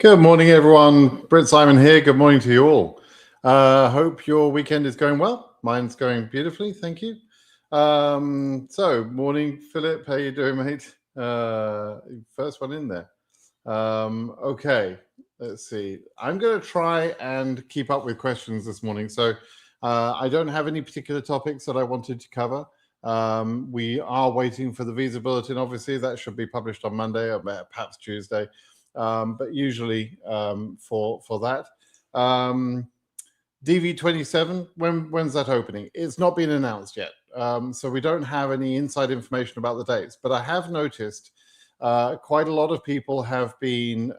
Good morning, everyone. BritSimon here. Good morning to you all. Hope your weekend is going well. Mine's going beautifully, thank you. Morning, Philip. How you doing, mate? First one in there. Okay, let's see. I'm going to try and keep up with questions this morning. So I don't have any particular topics that I wanted to cover. We are waiting for the visa bulletin. Obviously, that should be published on Monday or perhaps Tuesday. But usually for that. DV27, when's that opening? It's not been announced yet. So we don't have any inside information about the dates. But I have noticed quite a lot of people have been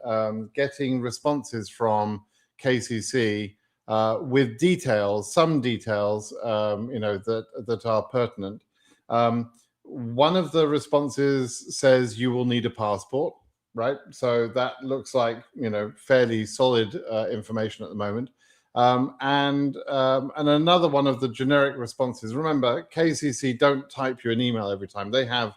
getting responses from KCC with details, some details, that are pertinent. One of the responses says you will need a passport. Right, so that looks like fairly solid information at the moment, and another one of the generic responses. Remember, KCC don't type you an email every time; they have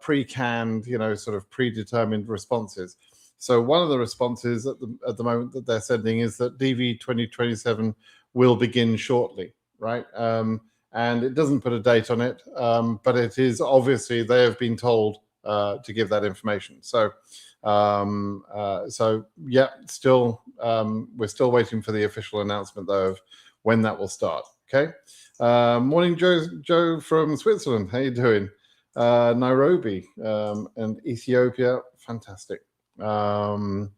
pre-canned, sort of predetermined responses. So one of the responses at the moment that they're sending is that DV 2027 will begin shortly, right? And it doesn't put a date on it, but it is obviously they have been told to give that information. So yeah, still we're still waiting for the official announcement though of when that will start. Okay. Morning, Joe from Switzerland. How you doing? Nairobi and Ethiopia. Fantastic. All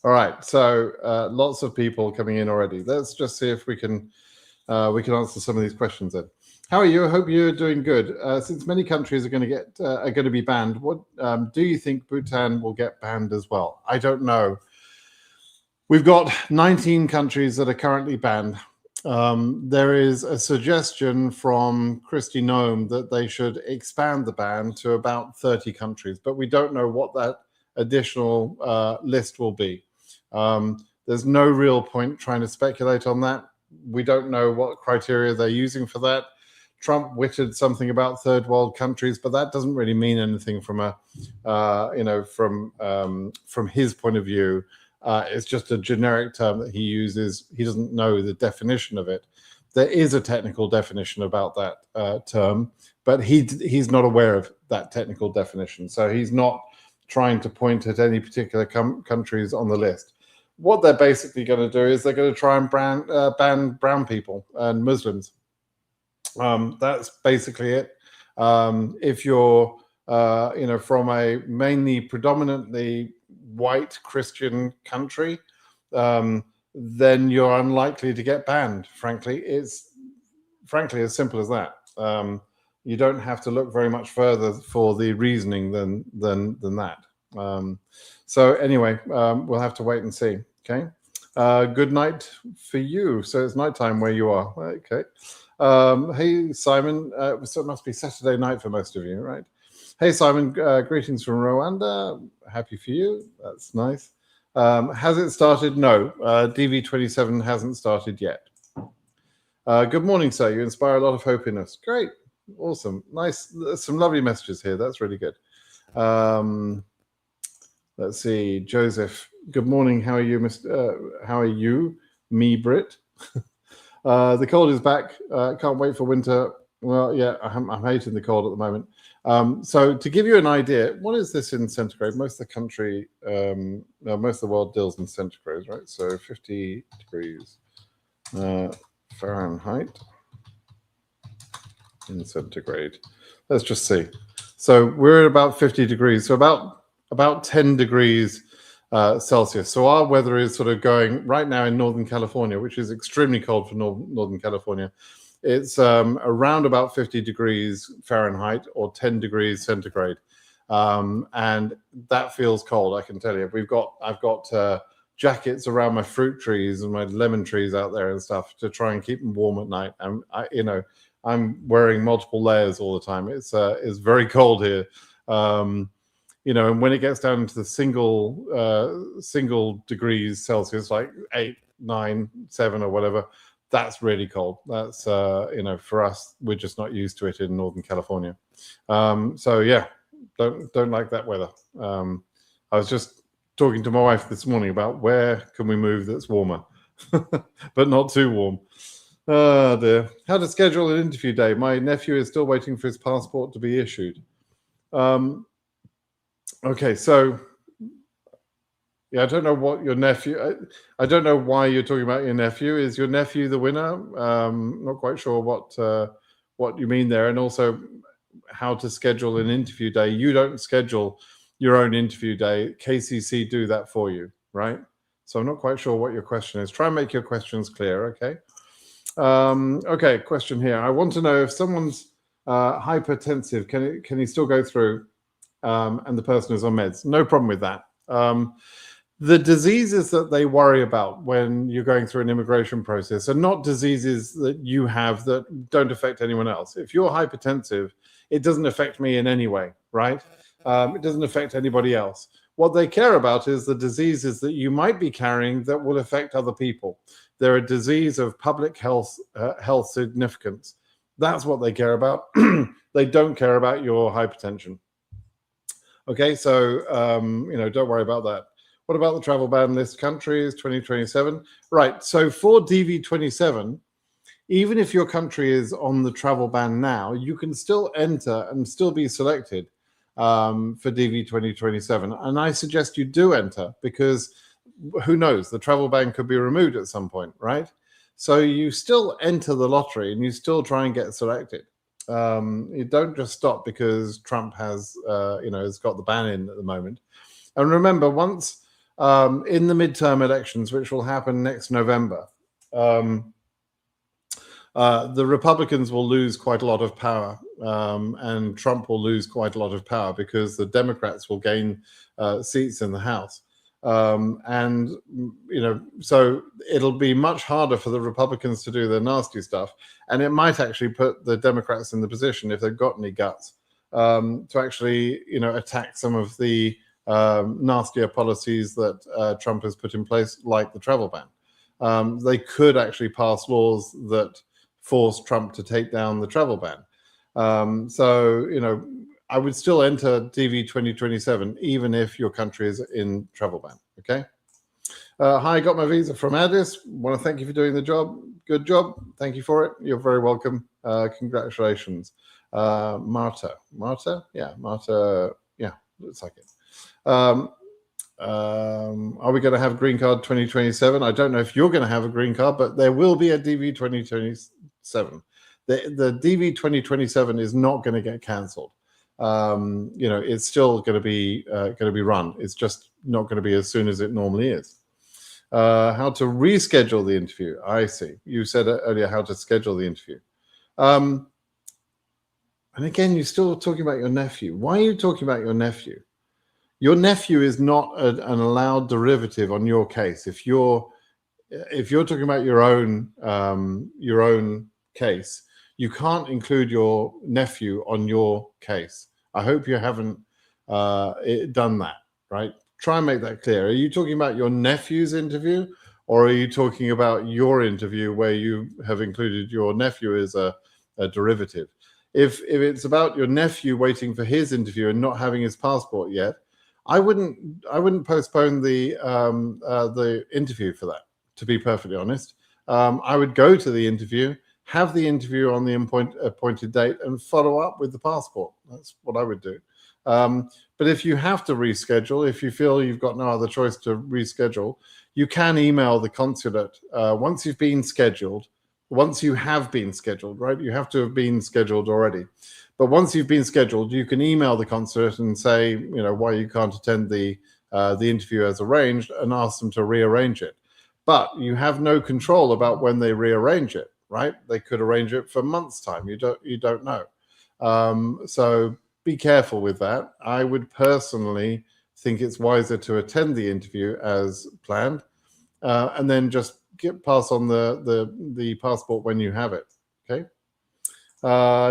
right. So lots of people coming in already. Let's just see if we can answer some of these questions then. How are you? I hope you're doing good. Since many countries are going to be banned, what do you think Bhutan will get banned as well? I don't know. We've got 19 countries that are currently banned. There is a suggestion from Kristi Noem that they should expand the ban to about 30 countries, but we don't know what that additional list will be. There's no real point trying to speculate on that. We don't know what criteria they're using for that. Trump wittered something about third world countries, but that doesn't really mean anything from a, from his point of view. It's just a generic term that he uses. He doesn't know the definition of it. There is a technical definition about that term, but he's not aware of that technical definition. So he's not trying to point at any particular countries on the list. What they're basically going to do is they're going to try and ban brown people and Muslims. That's basically it. If you're, from a mainly predominantly white Christian country, then you're unlikely to get banned. Frankly, it's as simple as that. You don't have to look very much further for the reasoning than that. So anyway, we'll have to wait and see. Okay. Good night for you. So it's nighttime where you are. Okay. Hey, Simon. So it must be Saturday night for most of you, right? Hey, Simon. Greetings from Rwanda. Happy for you. That's nice. Has it started? No. DV27 hasn't started yet. Good morning, sir. You inspire a lot of hope in us. Great. Awesome. Nice. Some lovely messages here. That's really good. Let's see. Joseph. Good morning. How are you, how are you? Me, Brit. The cold is back. Can't wait for winter. Well, yeah, I'm hating the cold at the moment. So to give you an idea, what is this in centigrade? Most of the country, most of the world deals in centigrade, right? So 50 degrees Fahrenheit in centigrade. Let's just see. So we're at about 50 degrees. So about 10 degrees Celsius. So our weather is sort of going right now in Northern California, which is extremely cold for Northern California. It's around about 50 degrees Fahrenheit or 10 degrees centigrade. And that feels cold, I can tell you. I've got jackets around my fruit trees and my lemon trees out there and stuff to try and keep them warm at night. And I'm wearing multiple layers all the time. It's very cold here. And when it gets down into the single degrees Celsius, like 8, 9, 7 or whatever, that's really cold. That's for us, we're just not used to it in Northern California. So yeah, don't like that weather. I was just talking to my wife this morning about where can we move that's warmer, but not too warm. Oh dear. How to schedule an interview day. My nephew is still waiting for his passport to be issued. Okay, so yeah, I don't know what your nephew. I don't know why you're talking about your nephew. Is your nephew the winner? Not quite sure what you mean there, and also how to schedule an interview day. You don't schedule your own interview day. KCC do that for you, right? So I'm not quite sure what your question is. Try and make your questions clear, okay? Okay, question here. I want to know if someone's hypertensive, can he still go through and the person is on meds? No problem with that. The diseases that they worry about when you're going through an immigration process are not diseases that you have that don't affect anyone else. If you're hypertensive, it doesn't affect me in any way, right? It doesn't affect anybody else. What they care about is the diseases that you might be carrying that will affect other people. They're a disease of public health significance. That's what they care about. They don't care about your hypertension. Okay, so don't worry about that. What about the travel ban list countries 2027? Right, so for DV27, even if your country is on the travel ban now, you can still enter and still be selected for DV 2027. And I suggest you do enter, because who knows, the travel ban could be removed at some point, right? So you still enter the lottery and you still try and get selected. You don't just stop because Trump has got the ban in at the moment. And remember, once in the midterm elections, which will happen next November, the Republicans will lose quite a lot of power, and Trump will lose quite a lot of power because the Democrats will gain seats in the House. So it'll be much harder for the Republicans to do their nasty stuff, and it might actually put the Democrats in the position, if they've got any guts, to actually attack some of the nastier policies that Trump has put in place, like the travel ban. They could actually pass laws that force Trump to take down the travel ban. I would still enter DV 2027, even if your country is in travel ban, okay? Hi, got my visa from Addis. Want to thank you for doing the job. Good job. Thank you for it. You're very welcome. Congratulations. Marta. Yeah, looks like it. Are we going to have green card 2027? I don't know if you're going to have a green card, but there will be a DV 2027. The DV 2027 is not going to get cancelled. It's still going to be run. It's just not going to be as soon as it normally is. How to reschedule the interview? I see. You said earlier how to schedule the interview. And again, you're still talking about your nephew. Why are you talking about your nephew? Your nephew is not an allowed derivative on your case. If you're talking about your own case, you can't include your nephew on your case. I hope you haven't done that, right? Try and make that clear. Are you talking about your nephew's interview, or are you talking about your interview where you have included your nephew as a derivative? If it's about your nephew waiting for his interview and not having his passport yet, I wouldn't postpone the interview for that, to be perfectly honest. I would go to the interview, have the interview on the appointed date, and follow up with the passport. That's what I would do. But if you have to reschedule, if you feel you've got no other choice to reschedule, you can email the consulate once you've been scheduled. Once you have been scheduled, right? You have to have been scheduled already. But once you've been scheduled, you can email the consulate and say, why you can't attend the interview as arranged, and ask them to rearrange it. But you have no control about when they rearrange it, right? They could arrange it for months' time. You don't know. So be careful with that. I would personally think it's wiser to attend the interview as planned, and then just pass on the passport when you have it. Okay.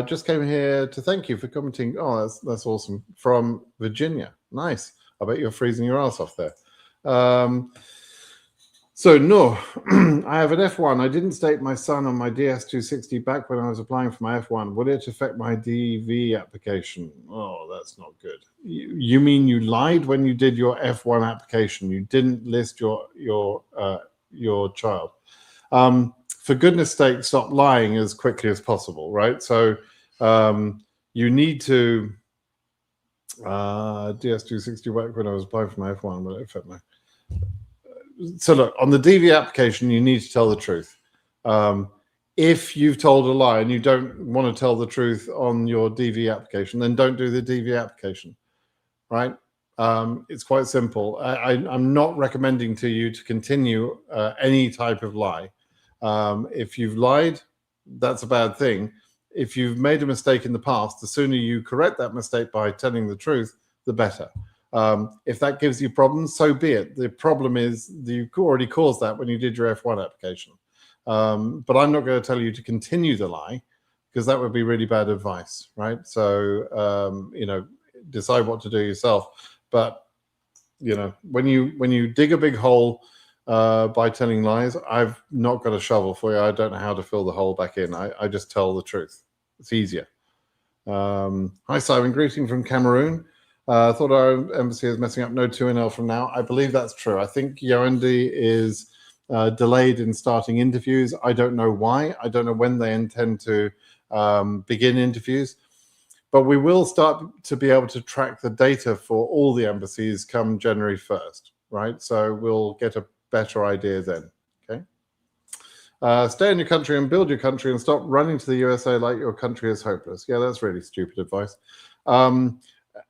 Just came here to thank you for commenting. Oh, that's awesome. From Virginia. Nice. I bet you're freezing your ass off there. So no, I have an F1. I didn't state my son on my DS260 back when I was applying for my F1. Would it affect my DV application? Oh, that's not good. You mean you lied when you did your F1 application? You didn't list your child. For goodness sake, stop lying as quickly as possible, right? So you need to DS260 back when I was applying for my F1. Will it affect my... So look, on the DV application, you need to tell the truth. If you've told a lie and you don't want to tell the truth on your DV application, then don't do the DV application, right? It's quite simple. I'm not recommending to you to continue any type of lie. If you've lied, that's a bad thing. If you've made a mistake in the past, the sooner you correct that mistake by telling the truth, the better. If that gives you problems, so be it. The problem is you already caused that when you did your F1 application. But I'm not going to tell you to continue the lie, because that would be really bad advice, right? So, decide what to do yourself. But, when you dig a big hole by telling lies, I've not got a shovel for you. I don't know how to fill the hole back in. I just tell the truth. It's easier. Hi, Simon. Greeting from Cameroon. Thought our embassy is messing up. No 2NL from now. I believe that's true. I think Yaoundé is delayed in starting interviews. I don't know why. I don't know when they intend to begin interviews. But we will start to be able to track the data for all the embassies come January 1st, right? So we'll get a better idea then, okay? Stay in your country and build your country and stop running to the USA like your country is hopeless. Yeah, that's really stupid advice.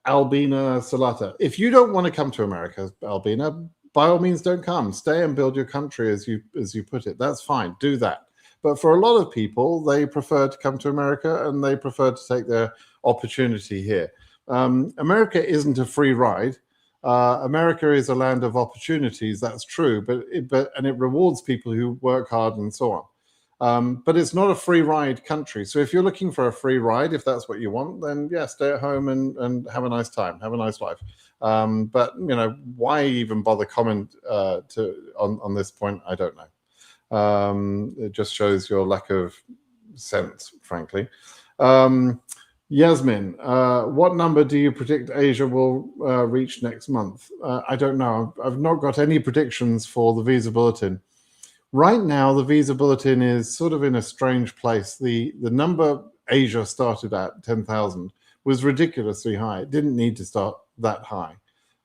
Albina Salata, if you don't want to come to America, Albina, by all means don't come. Stay and build your country, as you put it. That's fine. Do that. But for a lot of people, they prefer to come to America and they prefer to take their opportunity here. America isn't a free ride. America is a land of opportunities. That's true, but it rewards people who work hard and so on. But it's not a free ride country. So if you're looking for a free ride, if that's what you want, then yeah, stay at home and have a nice time, have a nice life. But why even bother comment on this point? I don't know. It just shows your lack of sense, frankly. Yasmin, what number do you predict Asia will reach next month? I don't know. I've not got any predictions for the visa bulletin. Right now, the visa bulletin is sort of in a strange place. The number Asia started at, 10,000, was ridiculously high. It didn't need to start that high.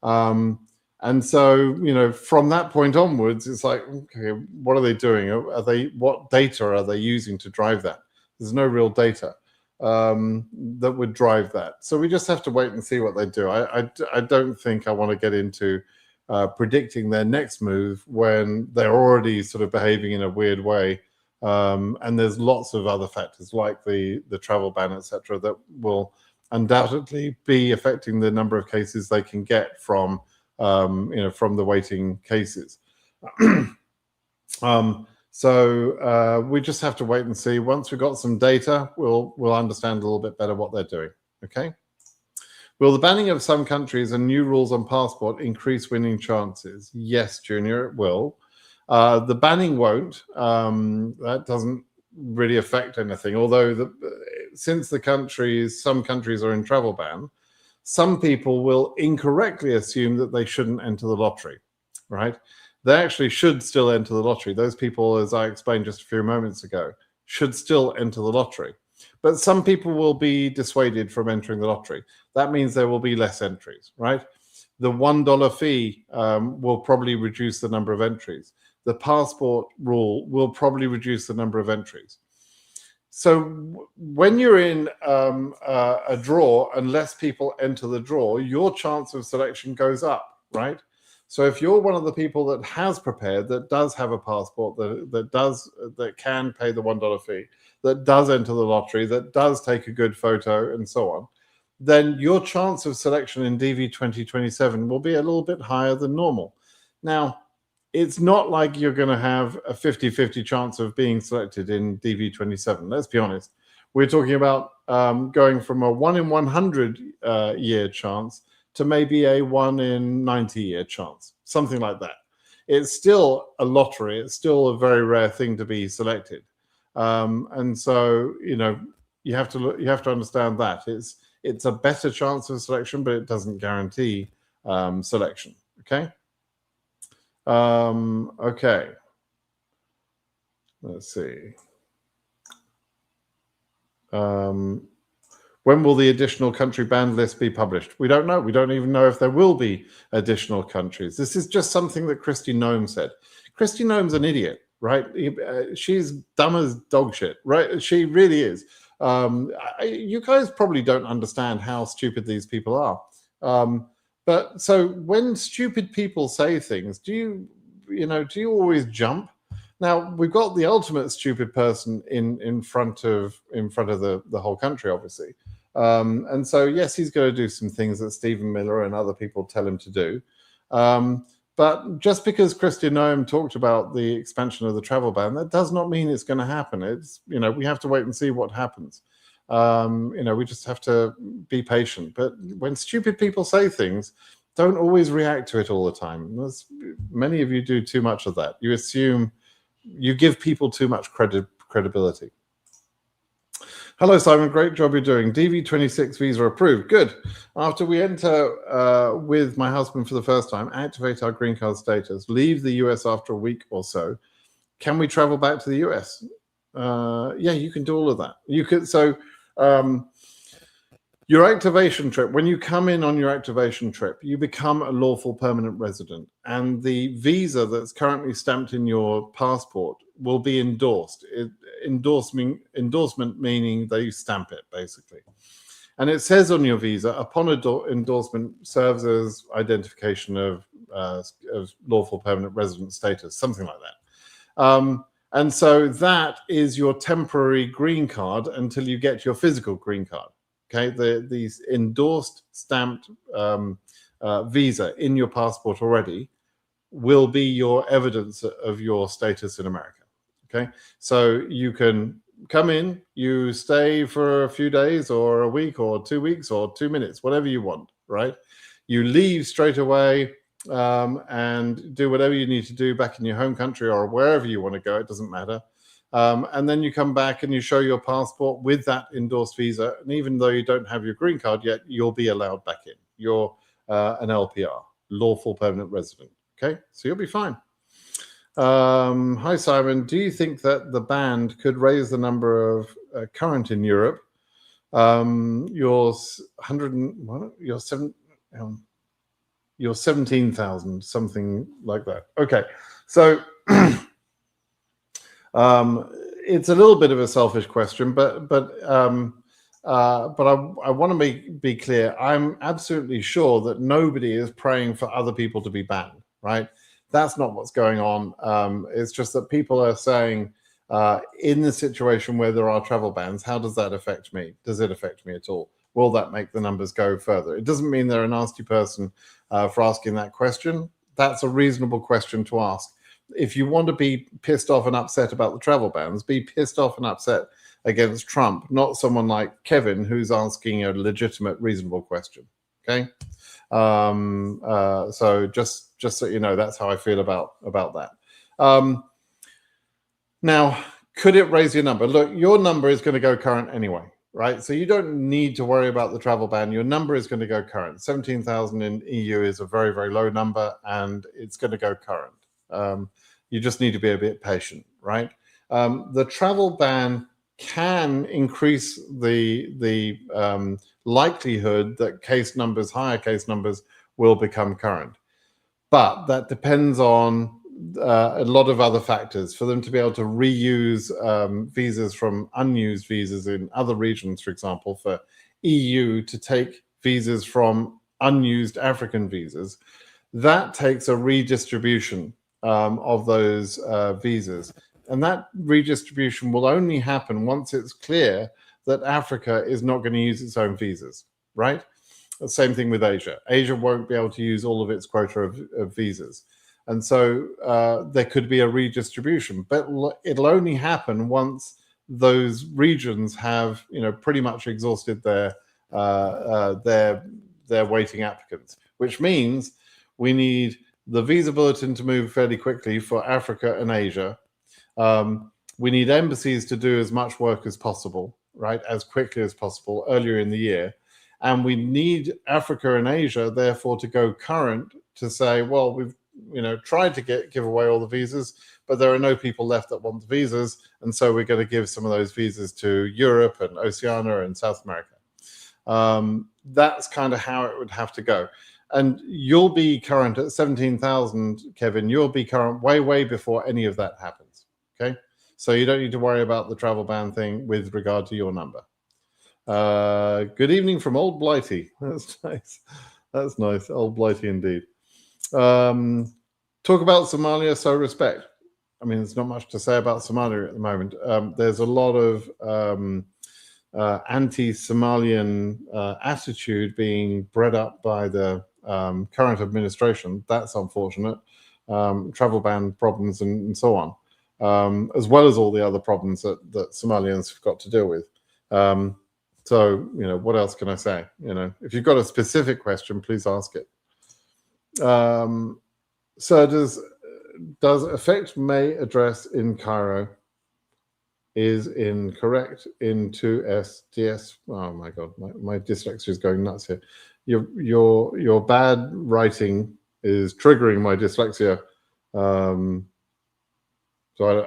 And so, from that point onwards, it's like, okay, what are they doing? What data are they using to drive that? There's no real data that would drive that. So we just have to wait and see what they do. I don't think I want to get into predicting their next move when they're already sort of behaving in a weird way. And there's lots of other factors like the travel ban, etc., that will undoubtedly be affecting the number of cases they can get from from the waiting cases. So we just have to wait and see. Once we've got some data, we'll understand a little bit better what they're doing. Okay. Will the banning of some countries and new rules on passport increase winning chances? Yes, Junior, it will. The banning won't. That doesn't really affect anything. Although since some countries are in travel ban, some people will incorrectly assume that they shouldn't enter the lottery, right? They actually should still enter the lottery. Those people, as I explained just a few moments ago, should still enter the lottery. But some people will be dissuaded from entering the lottery. That means there will be less entries, right? The $1 fee will probably reduce the number of entries. The passport rule will probably reduce the number of entries. So when you're in a draw and less people enter the draw, your chance of selection goes up, right? So if you're one of the people that has prepared, that does have a passport, that can pay the $1 fee, that does enter the lottery, that does take a good photo and so on, then your chance of selection in DV 2027 will be a little bit higher than normal. Now, it's not like you're going to have a 50-50 chance of being selected in DV 27. Let's be honest. We're talking about going from a 1 in 100 year chance to maybe a 1 in 90 year chance, something like that. it's still a lottery. It's still a very rare thing to be selected. And so, you have to understand that it's a better chance of selection, but it doesn't guarantee selection. Okay. Okay. Let's see. When will the additional country banned list be published? We don't know. We don't even know if there will be additional countries. This is just something that Kristi Noem said. Kristi Noem's an idiot, right? She's dumb as dog shit, right? She really is. You guys probably don't understand how stupid these people are. But so when stupid people say things, do you always jump? Now, we've got the ultimate stupid person in front of the whole country, obviously. And so, yes, he's going to do some things that Stephen Miller and other people tell him to do. But just because Kristi Noem talked about the expansion of the travel ban, that does not mean it's going to happen. It's, we have to wait and see what happens. We just have to be patient. But when stupid people say things, don't always react to it all the time. Many of you do too much of that. You assume, you give people too much credibility. Hello, Simon. Great job you're doing. DV26 visa approved. Good. After we enter with my husband for the first time, activate our green card status, leave the US after a week or so, can we travel back to the US? Yeah, you can do all of that. You could. So your activation trip, when you come in on your activation trip, you become a lawful permanent resident, and the visa that's currently stamped in your passport will be endorsed. Endorsement meaning they stamp it, basically. And it says on your visa, upon endorsement, serves as identification of lawful permanent resident status, something like that. And so that is your temporary green card until you get your physical green card. Okay, these endorsed, stamped visa in your passport already will be your evidence of your status in America. Okay, so you can come in, you stay for a few days or a week or 2 weeks or 2 minutes, whatever you want, right? You leave straight away and do whatever you need to do back in your home country or wherever you want to go, it doesn't matter. And then you come back and you show your passport with that endorsed visa. And even though you don't have your green card yet, you'll be allowed back in. You're an LPR, lawful permanent resident. Okay, so you'll be fine. Hi, Simon. Do you think that the ban could raise the number of current in Europe? You're 17,000, something like that. Okay, so it's a little bit of a selfish question, but I want to be clear. I'm absolutely sure that nobody is praying for other people to be banned, right? That's not what's going on. It's just that people are saying, in the situation where there are travel bans, how does that affect me? Does it affect me at all? Will that make the numbers go further? It doesn't mean they're a nasty person for asking that question. That's a reasonable question to ask. If you want to be pissed off and upset about the travel bans, be pissed off and upset against Trump, not someone like Kevin who's asking a legitimate, reasonable question. Okay, so just so you know, that's how I feel about that. Now, could it raise your number? Look, your number is going to go current anyway, right? So you don't need to worry about the travel ban. Your number is going to go current. 17,000 in EU is a very, very low number, and it's going to go current. You just need to be a bit patient, right? The travel ban can increase the likelihood that higher case numbers will become current. But that depends on a lot of other factors. For them to be able to reuse visas from unused visas in other regions, for example, for EU to take visas from unused African visas, that takes a redistribution of those visas. And that redistribution will only happen once it's clear that Africa is not going to use its own visas, right? The same thing with Asia. Asia won't be able to use all of its quota of visas. And so there could be a redistribution, but it'll only happen once those regions have, pretty much exhausted their waiting applicants, which means we need the visa bulletin to move fairly quickly for Africa and Asia. We need embassies to do as much work as possible, right, as quickly as possible earlier in the year. And we need Africa and Asia, therefore, to go current to say, well, we've tried to give away all the visas, but there are no people left that want the visas, and so we're going to give some of those visas to Europe and Oceania and South America. That's kind of how it would have to go. And you'll be current at 17,000, Kevin. You'll be current way before any of that happens. Okay, so you don't need to worry about the travel ban thing with regard to your number. Good evening from Old Blighty. That's nice. That's nice. Old Blighty indeed. Talk about Somalia, so respect. I mean, there's not much to say about Somalia at the moment. There's a lot of anti-Somalian attitude being bred up by the current administration. That's unfortunate. Travel ban problems and so on, as well as all the other problems that Somalians have got to deal with. So, what else can I say? If you've got a specific question, please ask it. So does affect May address in Cairo is incorrect in 2SDS. Oh my God, my dyslexia is going nuts here. Your bad writing is triggering my dyslexia. So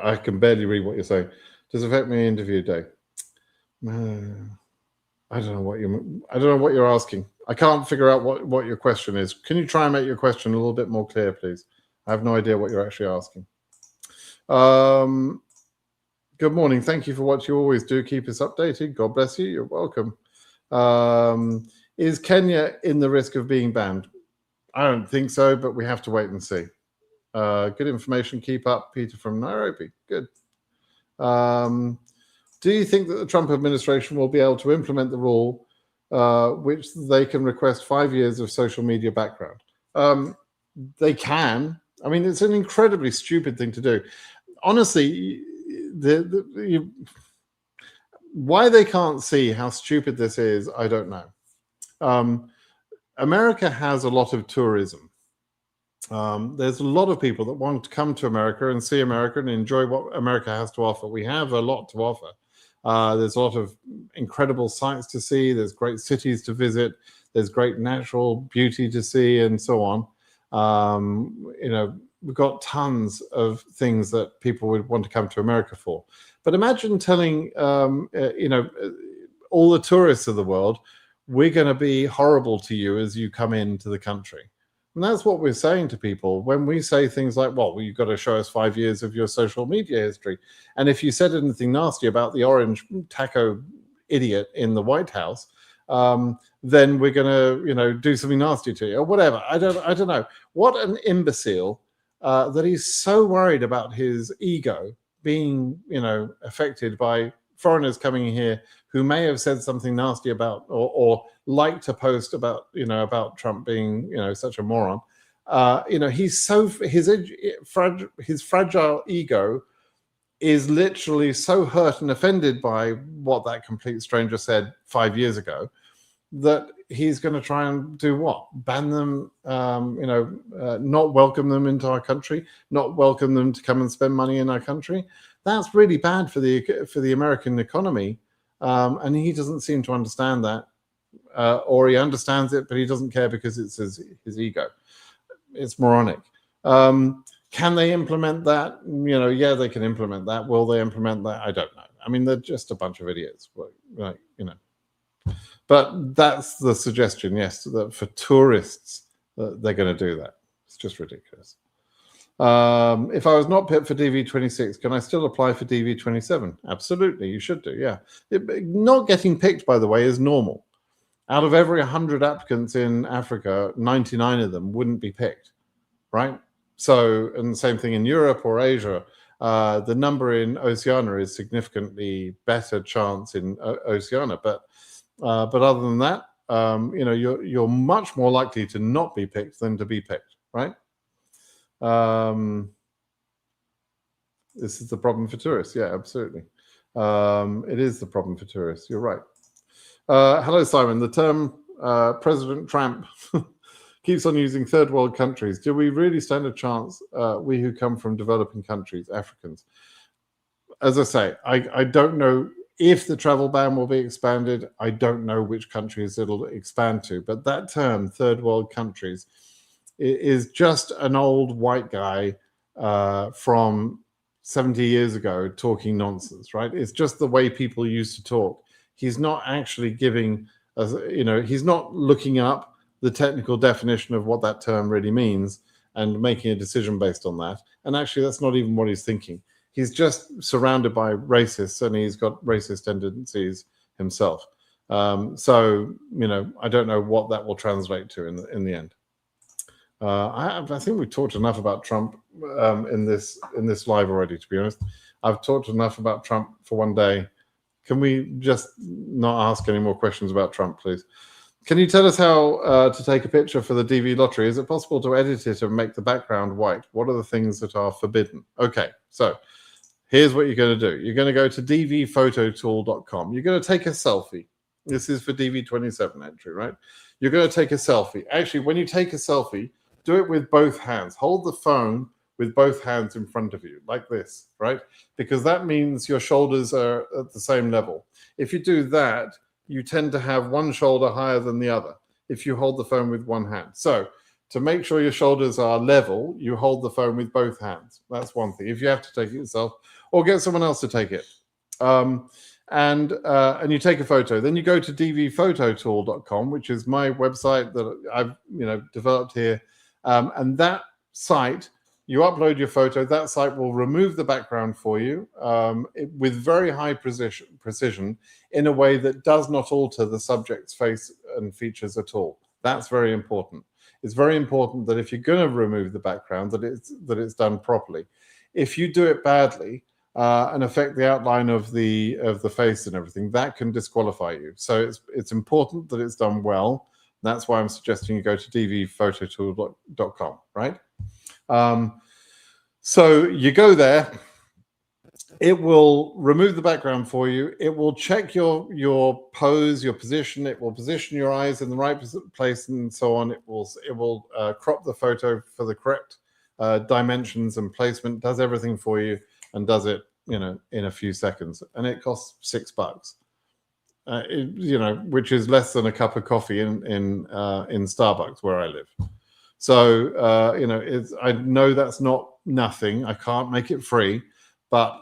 I can barely read what you're saying. Does affect my interview day? I don't know what you're asking. I can't figure out what your question is. Can you try and make your question a little bit more clear, please? I have no idea what you're actually asking. Good morning. Thank you for what you always do. Keep us updated. God bless you. You're welcome. Is Kenya in the risk of being banned? I don't think so, but we have to wait and see. Good information. Keep up. Peter from Nairobi. Good. Do you think that the Trump administration will be able to implement the rule which they can request 5 years of social media background? They can. I mean, it's an incredibly stupid thing to do. Honestly, why they can't see how stupid this is, I don't know. America has a lot of tourism. There's a lot of people that want to come to America and see America and enjoy what America has to offer. We have a lot to offer. There's a lot of incredible sights to see. There's great cities to visit. There's great natural beauty to see and so on. We've got tons of things that people would want to come to America for. But imagine telling, all the tourists of the world, we're going to be horrible to you as you come into the country. And that's what we're saying to people when we say things like, well, you've got to show us 5 years of your social media history. And if you said anything nasty about the orange taco idiot in the White House, then we're going to, do something nasty to you or whatever. I don't know. What an imbecile that he's so worried about his ego being, affected by foreigners coming in here who may have said something nasty about or liked to post about, about Trump being, such a moron. He's so his fragile ego is literally so hurt and offended by what that complete stranger said 5 years ago that he's going to try and do what? Ban them, not welcome them into our country, not welcome them to come and spend money in our country. That's really bad for the American economy, and he doesn't seem to understand that, or he understands it, but he doesn't care because it's his ego. It's moronic. Can they implement that? Yeah, they can implement that. Will they implement that? I don't know. I mean, they're just a bunch of idiots, right? But that's the suggestion, yes, that for tourists, they're going to do that. It's just ridiculous. If I was not picked for DV26, can I still apply for DV27? Absolutely, you should do, yeah. Not getting picked, by the way, is normal. Out of every 100 applicants in Africa, 99 of them wouldn't be picked, right? So, and the same thing in Europe or Asia. The number in Oceania is significantly better chance in Oceania, but other than that, you're much more likely to not be picked than to be picked, right? This is the problem for tourists. Yeah, absolutely. It is the problem for tourists. You're right. Hello, Simon. The term President Trump keeps on using third world countries. Do we really stand a chance, we who come from developing countries, Africans? As I say, I don't know if the travel ban will be expanded. I don't know which countries it'll expand to. But that term, third world countries, is just an old white guy from 70 years ago talking nonsense, right? It's just the way people used to talk. He's not actually giving, he's not looking up the technical definition of what that term really means and making a decision based on that. And actually, that's not even what he's thinking. He's just surrounded by racists, and he's got racist tendencies himself. So, I don't know what that will translate to in the end. I think we've talked enough about Trump in this live already. To be honest, I've talked enough about Trump for one day. Can we just not ask any more questions about Trump, please? Can you tell us how to take a picture for the DV lottery? Is it possible to edit it and make the background white? What are the things that are forbidden? Okay, so here's what you're going to do. You're going to go to dvphototool.com. You're going to take a selfie. This is for DV27 entry, right? You're going to take a selfie. Actually, when you take a selfie, do it with both hands. Hold the phone with both hands in front of you, like this, right? Because that means your shoulders are at the same level. If you do that, you tend to have one shoulder higher than the other if you hold the phone with one hand. So to make sure your shoulders are level, you hold the phone with both hands. That's one thing. If you have to take it yourself, or get someone else to take it. And you take a photo. Then you go to dvphototool.com, which is my website that I've developed here. And that site, you upload your photo. That site will remove the background for you with very high precision in a way that does not alter the subject's face and features at all. That's very important. It's very important that if you're going to remove the background, that it's done properly. If you do it badly and affect the outline of the face and everything, that can disqualify you. So it's important that it's done well. That's why I'm suggesting you go to dvphototool.com, right? So you go there. It will remove the background for you. It will check your pose, your position. It will position your eyes in the right place and so on. It will crop the photo for the correct dimensions and placement. Does everything for you and does it in a few seconds. And it costs $6. Which is less than a cup of coffee in Starbucks where I live. So I know that's not nothing. I can't make it free, but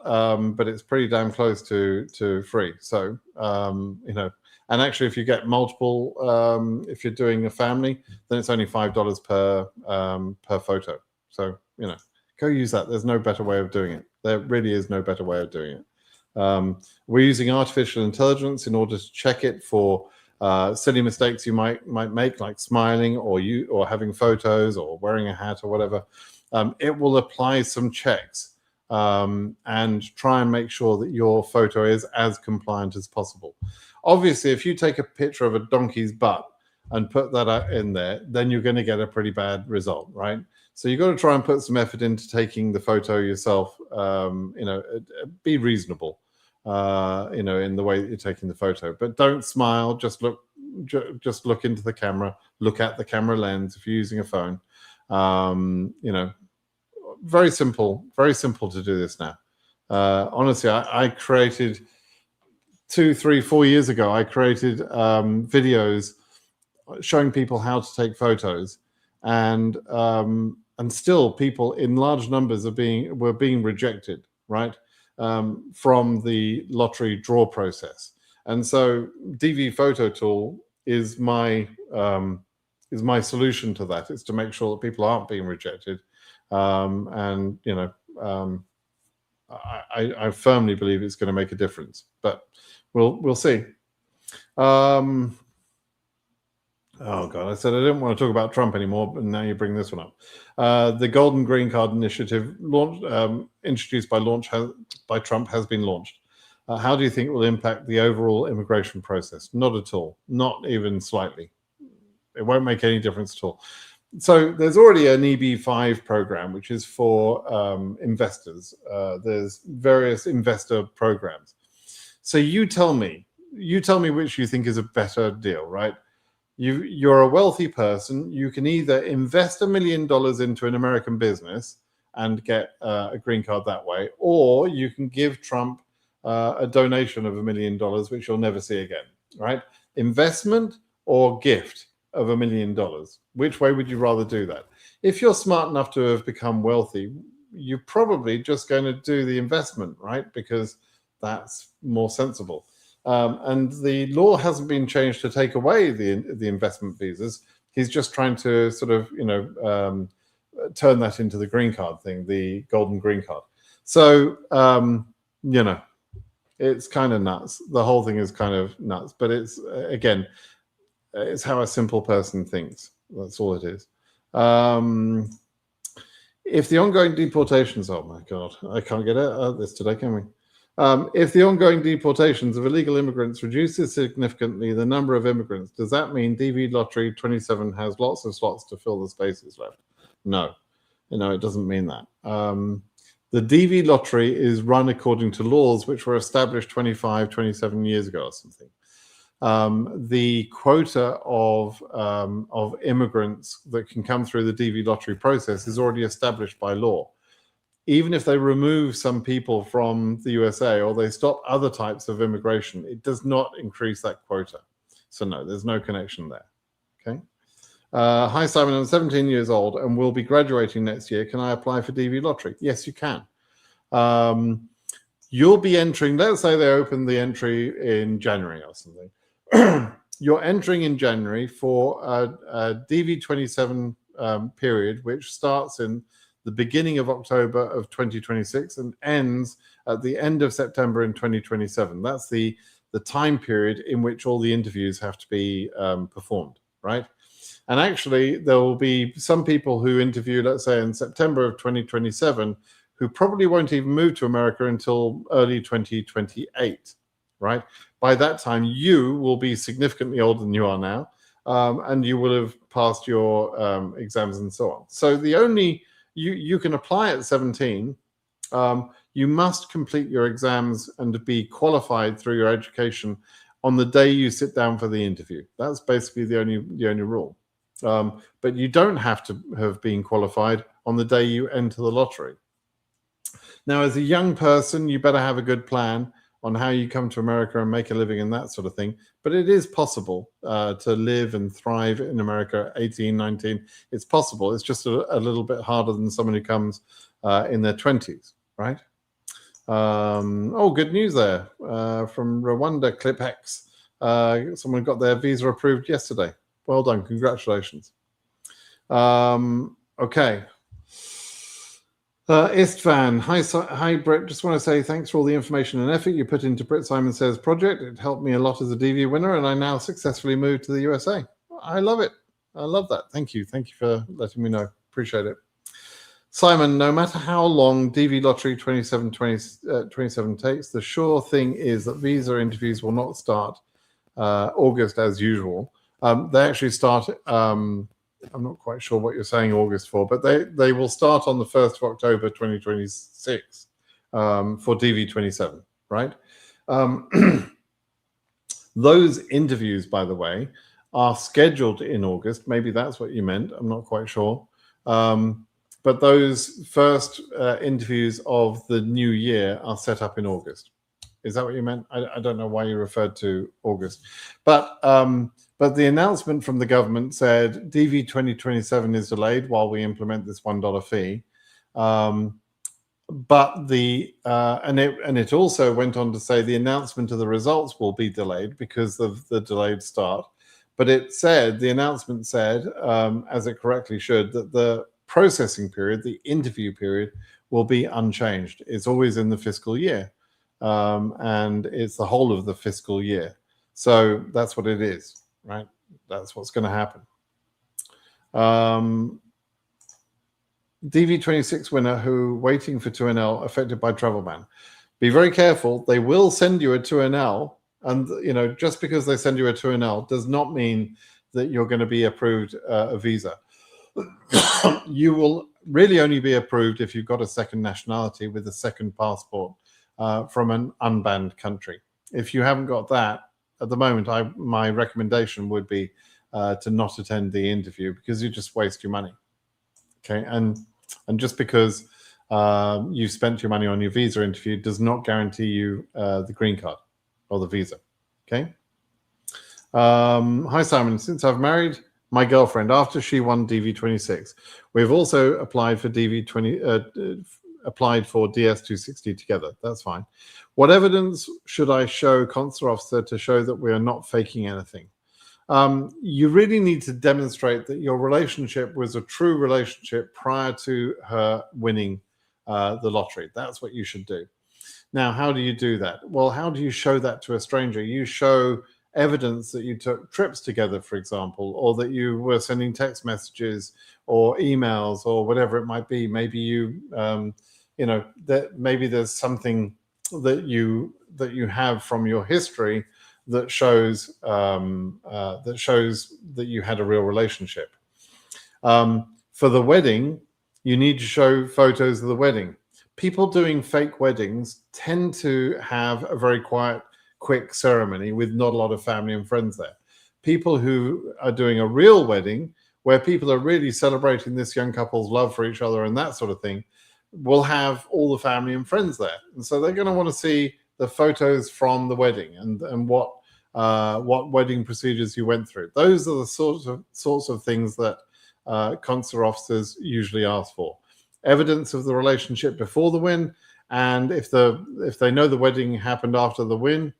it's pretty damn close to free. So and actually, if you get multiple, if you're doing a family, then it's only $5 per photo. So go use that. There's no better way of doing it. There really is no better way of doing it. We're using artificial intelligence in order to check it for silly mistakes you might make, like smiling or having photos or wearing a hat or whatever. It will apply some checks and try and make sure that your photo is as compliant as possible. Obviously, if you take a picture of a donkey's butt and put that in there, then you're going to get a pretty bad result, right? So you've got to try and put some effort into taking the photo yourself. Be reasonable, in the way that you're taking the photo. But don't smile. Just look into the camera. Look at the camera lens if you're using a phone. Very simple to do this now. Honestly, I created 2, 3, 4 years ago. I created videos showing people how to take photos, and still people in large numbers were being rejected, right, from the lottery draw process. And so DV Photo Tool is my solution to that. It's to make sure that people aren't being rejected. I firmly believe it's going to make a difference, but we'll see. Oh God, I said I didn't want to talk about Trump anymore, but now you bring this one up. The Golden Greencard initiative introduced by Trump has been launched. How do you think it will impact the overall immigration process? Not at all, not even slightly. It won't make any difference at all. So there's already an EB-5 program, which is for investors. There's various investor programs. So you tell me which you think is a better deal, right? You're a wealthy person. You can either invest $1 million into an American business and get a green card that way, or you can give Trump a donation of $1 million, which you'll never see again, right? Investment or gift of $1 million. Which way would you rather do that? If you're smart enough to have become wealthy, you're probably just going to do the investment, right? Because that's more sensible. And the law hasn't been changed to take away the investment visas. He's just trying to sort of, turn that into the green card thing, the golden green card. So, it's kind of nuts. The whole thing is kind of nuts, but it's, again, it's how a simple person thinks. That's all it is. If the ongoing deportations, oh my God, I can't get out of this today, can we? If the ongoing deportations of illegal immigrants reduces significantly the number of immigrants, does that mean DV Lottery 27 has lots of slots to fill the spaces left? No, it doesn't mean that. The DV Lottery is run according to laws which were established 25, 27 years ago or something. The quota of immigrants that can come through the DV Lottery process is already established by law. Even if they remove some people from the USA or they stop other types of immigration, it does not increase that quota. So no, there's no connection there. Okay. Hi, Simon. I'm 17 years old and will be graduating next year. Can I apply for DV Lottery? Yes, you can. You'll be entering, let's say they open the entry in January or something. You're entering in January for a DV 27 period, which starts in the beginning of October of 2026 and ends at the end of September in 2027. That's the time period in which all the interviews have to be performed, right? And actually, there will be some people who interview, let's say, in September of 2027, who probably won't even move to America until early 2028, right? By that time, you will be significantly older than you are now, and you will have passed your exams and so on. So the only... You can apply at 17. You must complete your exams and be qualified through your education on the day you sit down for the interview. That's basically the only rule. But you don't have to have been qualified on the day you enter the lottery. Now, as a young person, you better have a good plan on how you come to America and make a living and that sort of thing. But it is possible to live and thrive in America at 18, 19. It's possible. It's just a little bit harder than someone who comes in their 20s, right? Good news there from Rwanda Clip X. Someone got their visa approved yesterday. Well done. Congratulations. Okay. Istvan, hi Brit. Just want to say thanks for all the information and effort you put into BritSimon Says project. It helped me a lot as a DV winner, and I now successfully moved to the USA. I love it. I love that. Thank you. Thank you for letting me know. Appreciate it. Simon, no matter how long DV Lottery 27 takes, the sure thing is that visa interviews will not start August as usual. They actually start. I'm not quite sure what you're saying August for, but they will start on the 1st of October 2026 for DV 27, right? Those interviews, by the way, are scheduled in August. Maybe that's what you meant. I'm not quite sure. But those first interviews of the new year are set up in August. Is that what you meant? I don't know why you referred to August. But the announcement from the government said DV 2027 is delayed while we implement this $1 fee. But it also went on to say the announcement of the results will be delayed because of the delayed start. But the announcement said, as it correctly should, that the processing period, the interview period, will be unchanged. It's always in the fiscal year. And it's the whole of the fiscal year. So that's what it is, right? That's what's going to happen. DV26 winner who waiting for 2NL affected by travel ban. Be very careful. They will send you a 2NL. And, just because they send you a 2NL does not mean that you're going to be approved a visa. You will really only be approved if you've got a second nationality with a second passport from an unbanned country. If you haven't got that, at the moment, my recommendation would be to not attend the interview, because you just waste your money. Okay, and just because you've spent your money on your visa interview does not guarantee you the green card or the visa. Okay. Hi Simon, since I've married my girlfriend after she won DV26, we've also applied for applied for DS260 together. That's fine. What evidence should I show consular officer to show that we are not faking anything? You really need to demonstrate that your relationship was a true relationship prior to her winning the lottery. That's what you should do. Now, how do you do that? Well, how do you show that to a stranger? You show evidence that you took trips together, for example, or that you were sending text messages or emails or whatever it might be. Maybe you, that maybe there's something that you have from your history that shows that you had a real relationship. For the wedding, you need to show photos of the wedding. People doing fake weddings tend to have a very quick ceremony with not a lot of family and friends there. People who are doing a real wedding, where people are really celebrating this young couple's love for each other and that sort of thing, will have all the family and friends there. And so they're going to want to see the photos from the wedding and what wedding procedures you went through. Those are the sorts of things that consular officers usually ask for. Evidence of the relationship before the win, and if they know the wedding happened after the win,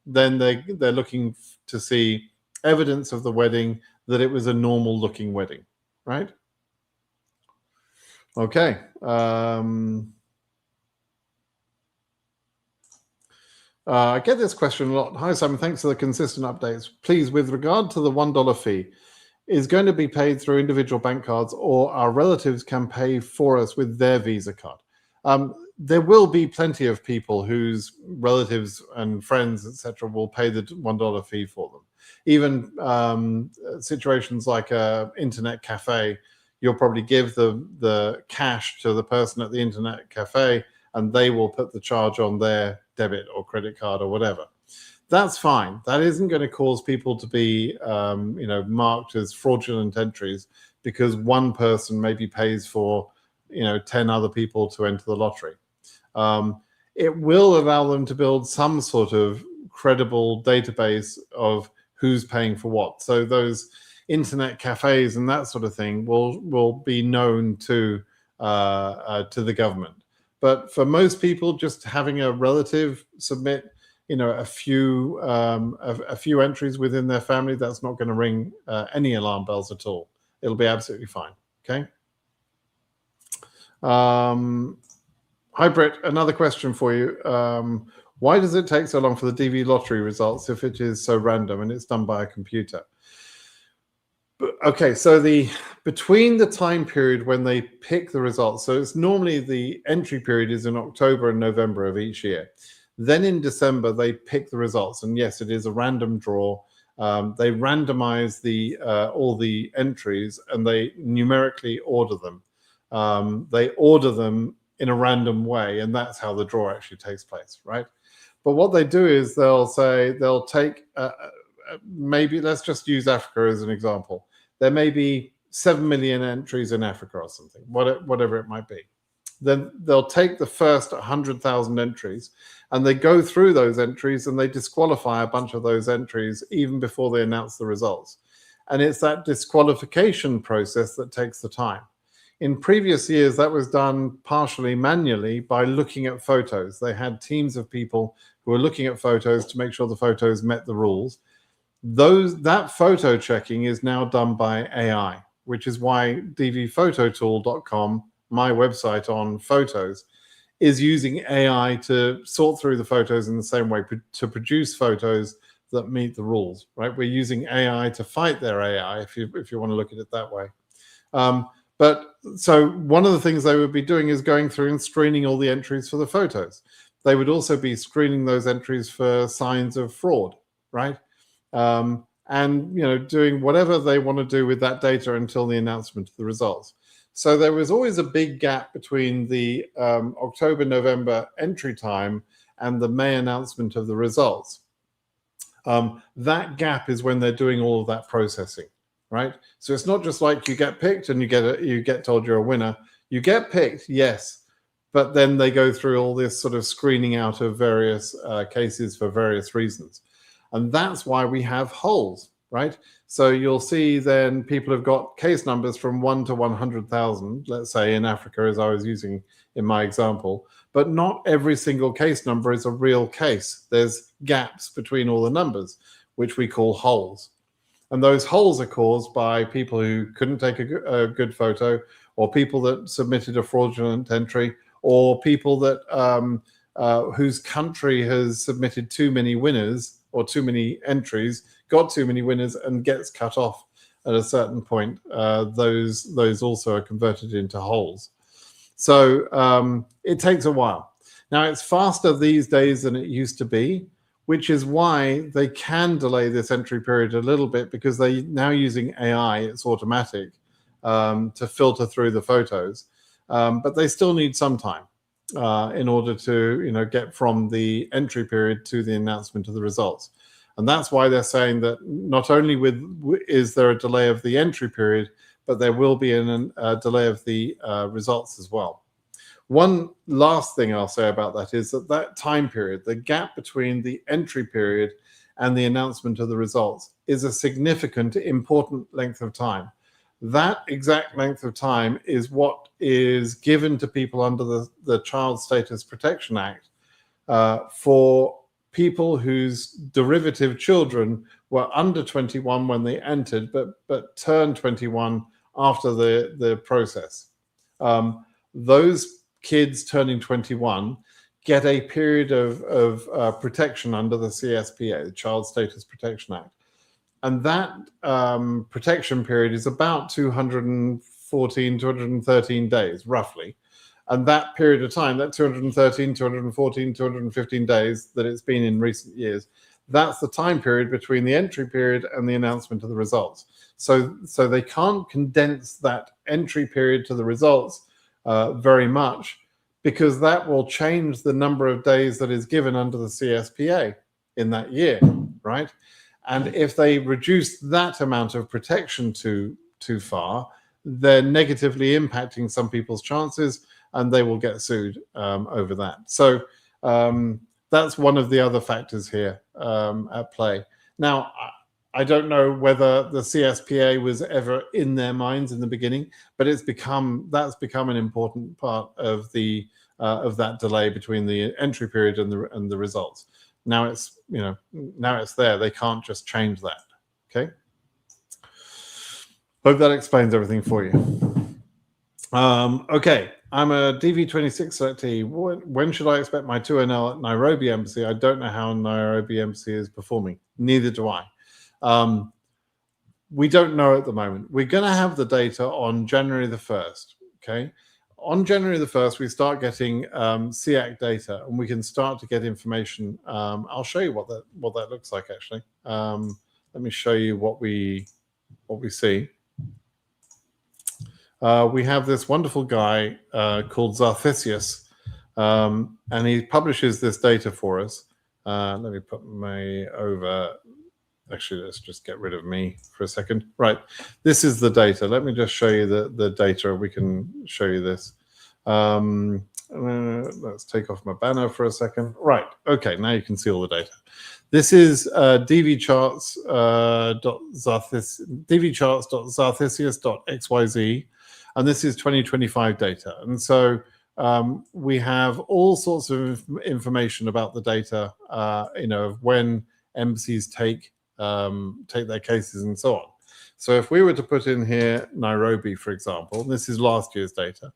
then they're looking to see evidence of the wedding, that it was a normal looking wedding, right? Okay. I get this question a lot. Hi, Simon. Thanks for the consistent updates. Please, with regard to the $1 fee, is going to be paid through individual bank cards, or our relatives can pay for us with their Visa card? There will be plenty of people whose relatives and friends, etc., will pay the $1 fee for them. Even situations like an internet cafe, you'll probably give the cash to the person at the internet cafe, and they will put the charge on their debit or credit card or whatever. That's fine. That isn't going to cause people to be, marked as fraudulent entries because one person maybe pays for, 10 other people to enter the lottery. It will allow them to build some sort of credible database of who's paying for what. So those internet cafes and that sort of thing will be known to the government. But for most people, just having a relative submit, a few entries within their family, that's not going to ring any alarm bells at all. It'll be absolutely fine. Okay. Hi, Britt. Another question for you. Why does it take so long for the DV lottery results if it is so random and it's done by a computer? Okay, so between the time period when they pick the results, so it's normally the entry period is in October and November of each year. Then in December, they pick the results. And yes, it is a random draw. They randomize all the entries and they numerically order them. They order them in a random way, and that's how the draw actually takes place, right? But what they do is they'll take, maybe let's just use Africa as an example. There may be 7 million entries in Africa or something, whatever it might be. Then they'll take the first 100,000 entries and they go through those entries and they disqualify a bunch of those entries even before they announce the results. And it's that disqualification process that takes the time. In previous years, that was done partially manually by looking at photos. They had teams of people who were looking at photos to make sure the photos met the rules. That photo checking is now done by AI, which is why dvphototool.com, my website on photos, is using AI to sort through the photos in the same way to produce photos that meet the rules, right? We're using AI to fight their AI, if you want to look at it that way. But so one of the things they would be doing is going through and screening all the entries for the photos. They would also be screening those entries for signs of fraud, right? And doing whatever they want to do with that data until the announcement of the results. So there was always a big gap between the October-November entry time and the May announcement of the results. That gap is when they're doing all of that processing, right? So it's not just like you get picked and you get told you're a winner. You get picked, yes, but then they go through all this sort of screening out of various cases for various reasons. And that's why we have holes, right? So you'll see then people have got case numbers from 1 to 100,000, let's say in Africa, as I was using in my example, but not every single case number is a real case. There's gaps between all the numbers, which we call holes. And those holes are caused by people who couldn't take a good photo, or people that submitted a fraudulent entry, or people that whose country has submitted too many winners or too many entries, got too many winners, and gets cut off at a certain point. Those also are converted into holes. So it takes a while. Now, it's faster these days than it used to be, which is why they can delay this entry period a little bit, because they're now using AI. It's automatic to filter through the photos, but they still need some time in order to get from the entry period to the announcement of the results. And that's why they're saying that not only is there a delay of the entry period, but there will be a delay of the results as well. One last thing I'll say about that is that time period, the gap between the entry period and the announcement of the results, is a significant, important length of time. That exact length of time is what is given to people under the Child Status Protection Act for people whose derivative children were under 21 when they entered, but turned 21 after the process. Those kids turning 21 get a period of protection under the CSPA, the Child Status Protection Act. And that protection period is about 213 days, roughly. And that period of time, that 213, 214, 215 days that it's been in recent years, that's the time period between the entry period and the announcement of the results. So they can't condense that entry period to the results very much, because that will change the number of days that is given under the CSPA in that year, right? And if they reduce that amount of protection too far, they're negatively impacting some people's chances, and they will get sued over that. So that's one of the other factors here at play. Now, I don't know whether the CSPA was ever in their minds in the beginning, but that's become an important part of that delay between the entry period and the results. Now it's there. They can't just change that. Okay. Hope that explains everything for you. Okay, I'm a DV26 selectee. When should I expect my 2NL at Nairobi Embassy? I don't know how Nairobi Embassy is performing. Neither do I. We don't know at the moment. We're going to have the data on January the 1st. Okay. On January the 1st, we start getting SEAC data, and we can start to get information. I'll show you what that looks like, actually. Let me show you what we see. We have this wonderful guy called Zarthesius, and he publishes this data for us. Let me put my over. Actually, let's just get rid of me for a second. Right, this is the data. Let me just show you the data. We can show you this. Let's take off my banner for a second. Right, okay, now you can see all the data. This is dvcharts.zarthesius.xyz, and this is 2025 data. And so we have all sorts of information about the data, of when embassies take their cases and so on. So if we were to put in here Nairobi, for example, this is last year's data,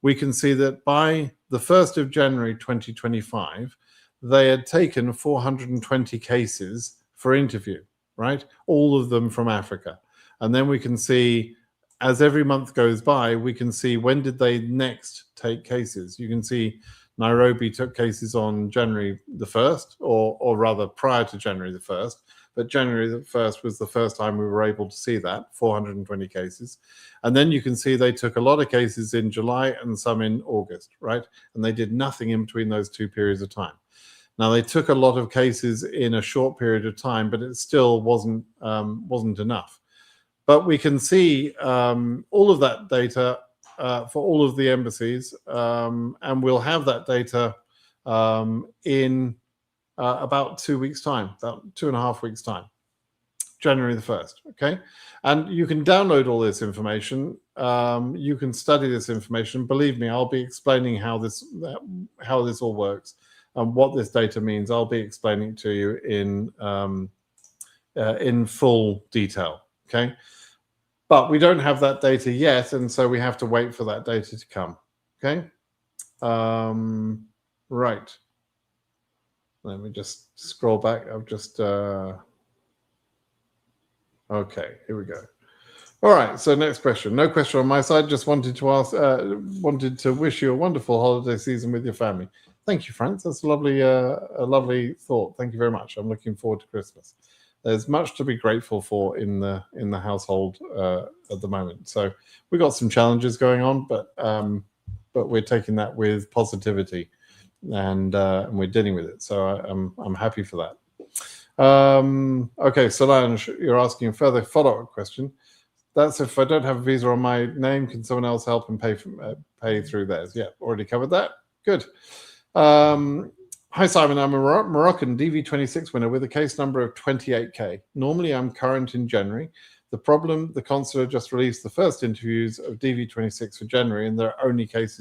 we can see that by the 1st of January 2025, they had taken 420 cases for interview, right? All of them from Africa. And then we can see, as every month goes by, we can see when did they next take cases. You can see Nairobi took cases on January the 1st, or rather prior to January the 1st. But January the 1st was the first time we were able to see that, 420 cases. And then you can see they took a lot of cases in July and some in August, right? And they did nothing in between those two periods of time. Now, they took a lot of cases in a short period of time, but it still wasn't enough. But we can see all of that data for all of the embassies, and we'll have that data in about 2 weeks' time, about 2.5 weeks' time, January the 1st. Okay, and you can download all this information. You can study this information. Believe me, I'll be explaining how this all works and what this data means. I'll be explaining to you in full detail. Okay. But we don't have that data yet, and so we have to wait for that data to come. Okay, right. Let me just scroll back. I've just okay. Here we go. All right. So next question. No question on my side. Just wanted to ask. Wanted to wish you a wonderful holiday season with your family. Thank you, Franz. That's a lovely thought. Thank you very much. I'm looking forward to Christmas. There's much to be grateful for in the household at the moment. So we've got some challenges going on, but we're taking that with positivity, and we're dealing with it. So I'm happy for that. Okay, Solange, you're asking a further follow-up question. That's if I don't have a visa on my name, can someone else help and pay through theirs? Yeah, already covered that. Good. Hi, Simon. I'm a Moroccan DV26 winner with a case number of 28K. Normally, I'm current in January. The problem, the consulate just released the first interviews of DV26 for January, and there are only case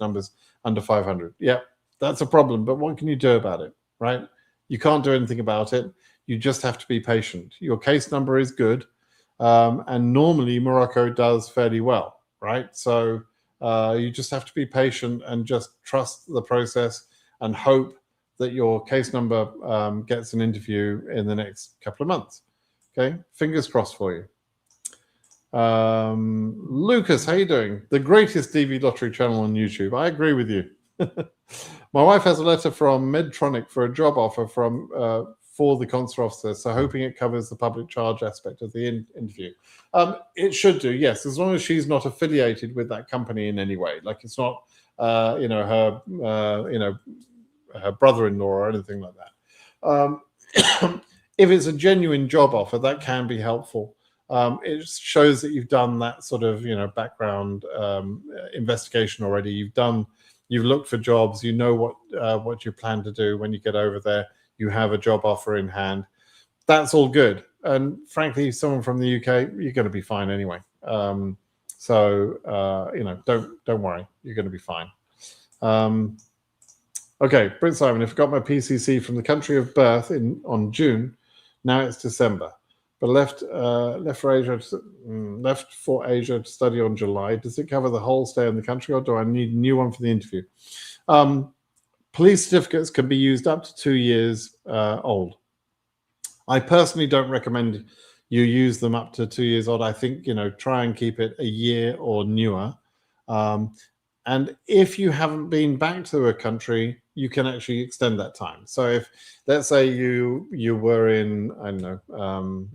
numbers under 500. Yeah, that's a problem, but what can you do about it, right? You can't do anything about it. You just have to be patient. Your case number is good, and normally Morocco does fairly well, right? So you just have to be patient and just trust the process and hope that your case number gets an interview in the next couple of months. Okay, fingers crossed for you. Lucas, how you doing? The greatest DV lottery channel on YouTube. I agree with you. My wife has a letter from Medtronic for a job offer for the consular officer, so hoping it covers the public charge aspect of the interview. It should do, yes, as long as she's not affiliated with that company in any way. Like it's not, her brother-in-law or anything like that. If it's a genuine job offer, that can be helpful. It shows that you've done that sort of background investigation already. You've looked for jobs. You know what you plan to do when you get over there. You have a job offer in hand. That's all good. And frankly, someone from the UK, you're going to be fine anyway. Don't worry. You're going to be fine. Okay, BritSimon, if I got my PCC from the country of birth on June, now it's December, but left for Asia to study on July. Does it cover the whole stay in the country, or do I need a new one for the interview? Police certificates can be used up to 2 years old. I personally don't recommend you use them up to 2 years old. I think try and keep it a year or newer. And if you haven't been back to a country, you can actually extend that time. So if, let's say you were in, I don't know,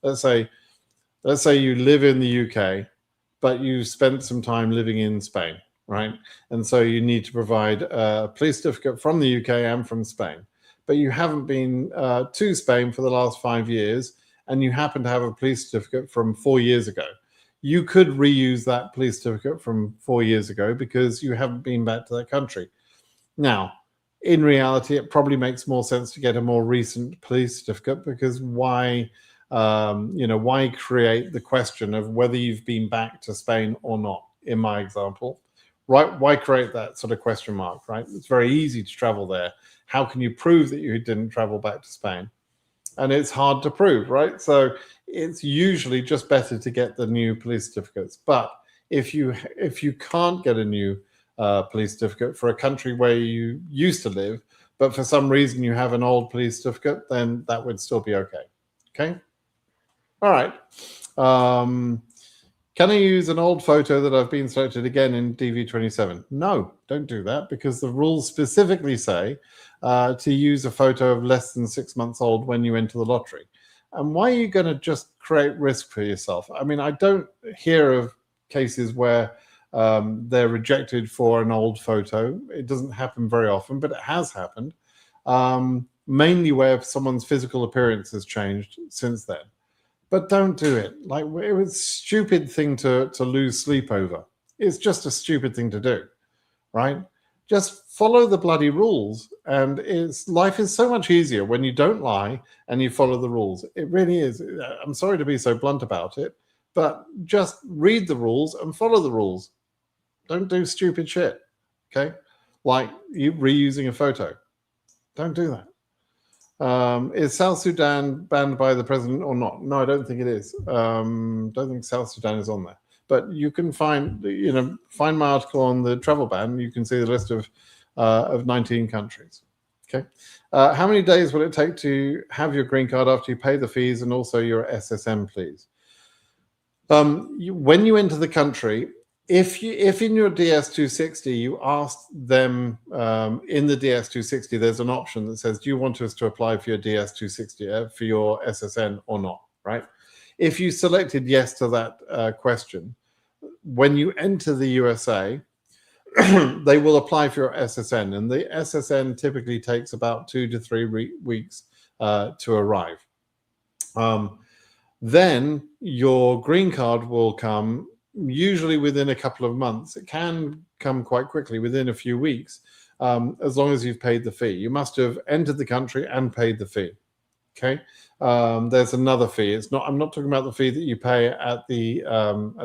let's say you live in the UK, but you spent some time living in Spain, right? And so you need to provide a police certificate from the UK and from Spain, but you haven't been to Spain for the last 5 years, and you happen to have a police certificate from 4 years ago. You could reuse that police certificate from 4 years ago because you haven't been back to that country. Now, in reality, it probably makes more sense to get a more recent police certificate, because why create the question of whether you've been back to Spain or not, in my example, right? Why create that sort of question mark, right? It's very easy to travel there. How can you prove that you didn't travel back to Spain? And it's hard to prove, right? So it's usually just better to get the new police certificates. But if you can't get a new police certificate for a country where you used to live, but for some reason you have an old police certificate, then that would still be okay. Okay? All right. Can I use an old photo that I've been selected again in DV27? No, don't do that, because the rules specifically say to use a photo of less than 6 months old when you enter the lottery. And why are you going to just create risk for yourself? I mean, I don't hear of cases where they're rejected for an old photo. It doesn't happen very often, but it has happened, mainly where someone's physical appearance has changed since then. but don't do it. Like, it was a stupid thing to lose sleep over. It's just a stupid thing to do, right? Just follow the bloody rules, and life is so much easier when you don't lie and you follow the rules. It really is. I'm sorry to be so blunt about it, but just read the rules and follow the rules. Don't do stupid shit, okay? Like you reusing a photo. Don't do that. Is South Sudan banned by the president or not? No, I don't think it is. Don't think South Sudan is on there. But you can find my article on the travel ban. You can see the list of 19 countries. Okay. How many days will it take to have your green card after you pay the fees and also your SSN, please? When you enter the country, if in your DS260 you ask them in the DS260, there's an option that says, do you want us to apply for your DS260 for your SSN or not, right? If you selected yes to that question, when you enter the USA, they will apply for your SSN, and the SSN typically takes about 2 to 3 weeks to arrive. Then your green card will come usually within a couple of months. It can come quite quickly within a few weeks, as long as you've paid the fee. You must have entered the country and paid the fee. Okay. There's another fee. I'm not talking about the fee that you pay at the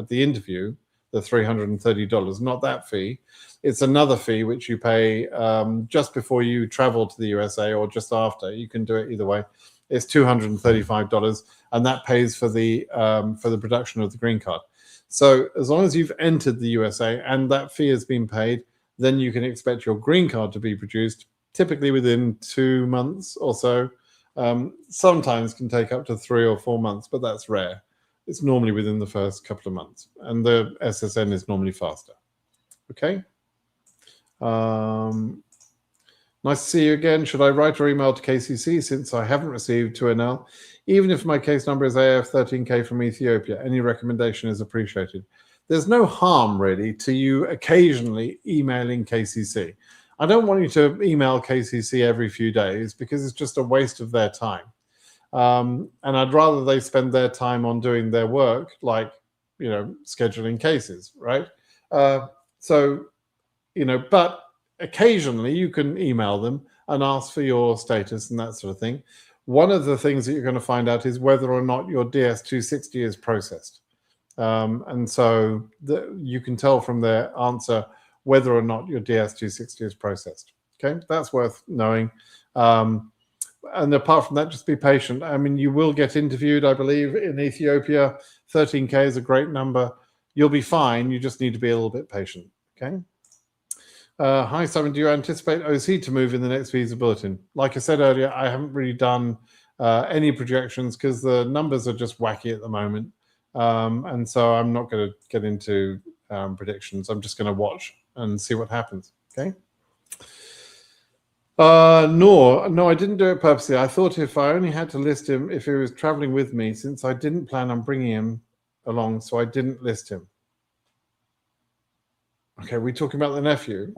interview, the $330. Not that fee. It's another fee which you pay just before you travel to the USA or just after. You can do it either way. It's $235, and that pays for the production of the green card. So as long as you've entered the USA and that fee has been paid, then you can expect your green card to be produced, typically within 2 months or so. Sometimes can take up to 3 or 4 months, but that's rare. It's normally within the first couple of months, and the SSN is normally faster. Okay. Nice to see you again. Should I write or email to KCC since I haven't received 2NL? Even if my case number is AF13K from Ethiopia, any recommendation is appreciated. There's no harm, really, to you occasionally emailing KCC. I don't want you to email KCC every few days because it's just a waste of their time. And I'd rather they spend their time on doing their work, like, scheduling cases, right? But occasionally you can email them and ask for your status and that sort of thing. One of the things that you're going to find out is whether or not your DS260 is processed. And so you can tell from their answer whether or not your DS260 is processed. Okay, that's worth knowing. And apart from that, just be patient. I mean, you will get interviewed, I believe, in Ethiopia. 13K is a great number. You'll be fine. You just need to be a little bit patient. Okay. Hi, Simon. Do you anticipate OC to move in the next visa bulletin? Like I said earlier, I haven't really done any projections because the numbers are just wacky at the moment. And so I'm not going to get into predictions. I'm just going to watch and see what happens. Okay. No, I didn't do it purposely. I thought if I only had to list him if he was traveling with me, since I didn't plan on bringing him along, so I didn't list him. Okay, we're talking about the nephew.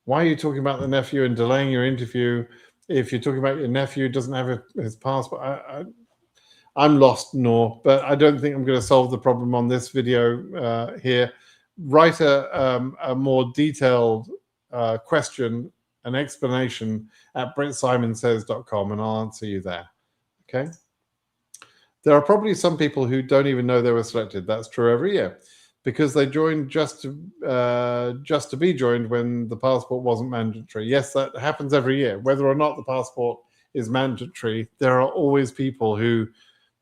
Why are you talking about the nephew and delaying your interview if you're talking about your nephew doesn't have his passport? I'm lost, Nor, but I don't think I'm going to solve the problem on this video here. Write a more detailed question, an explanation at BritSimonSays.com, and I'll answer you there. Okay. There are probably some people who don't even know they were selected. That's true every year, because they joined just to be joined when the passport wasn't mandatory. Yes, that happens every year. Whether or not the passport is mandatory, there are always people who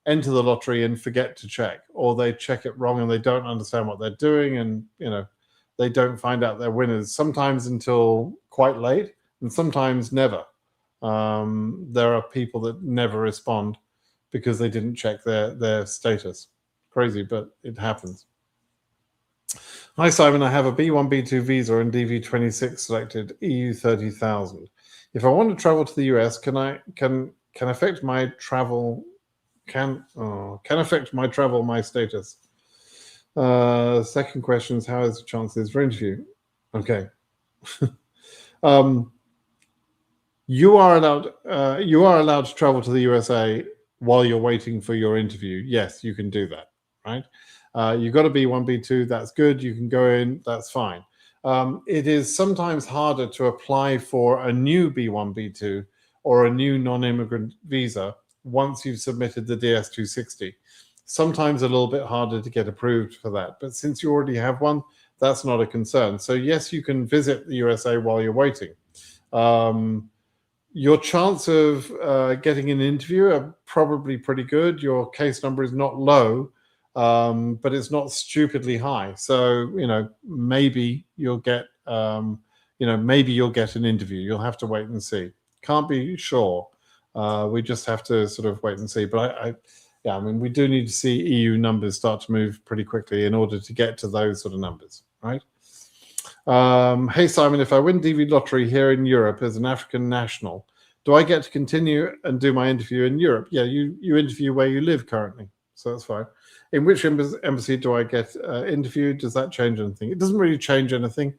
enter the lottery and forget to check, or they check it wrong and they don't understand what they're doing, and they don't find out they're winners, sometimes until quite late and sometimes never. There are people that never respond because they didn't check their status. Crazy, but it happens. Hi, Simon. I have a B1, B2 visa and DV26 selected, EU 30,000. If I want to travel to the US, can affect my travel? Can affect my travel my status? Second question is, how is the chances for interview? Okay. You are allowed to travel to the USA while you're waiting for your interview, yes, you can do that, right? You've got a B1, B2, that's good. You can go in, that's fine. It is sometimes harder to apply for a new B1, B2 or a new non-immigrant visa once you've submitted the DS-260. Sometimes a little bit harder to get approved for that. But since you already have one, that's not a concern. So yes, you can visit the USA while you're waiting. Your chance of getting an interview are probably pretty good. Your case number is not low, but it's not stupidly high. So, maybe you'll get, maybe you'll get an interview. You'll have to wait and see. Can't be sure. We just have to sort of wait and see. But we do need to see EU numbers start to move pretty quickly in order to get to those sort of numbers, right? Hey, Simon, if I win DV lottery here in Europe as an African national, do I get to continue and do my interview in Europe? Yeah, you interview where you live currently, so that's fine. In which embassy do I get interviewed? Does that change anything? It doesn't really change anything.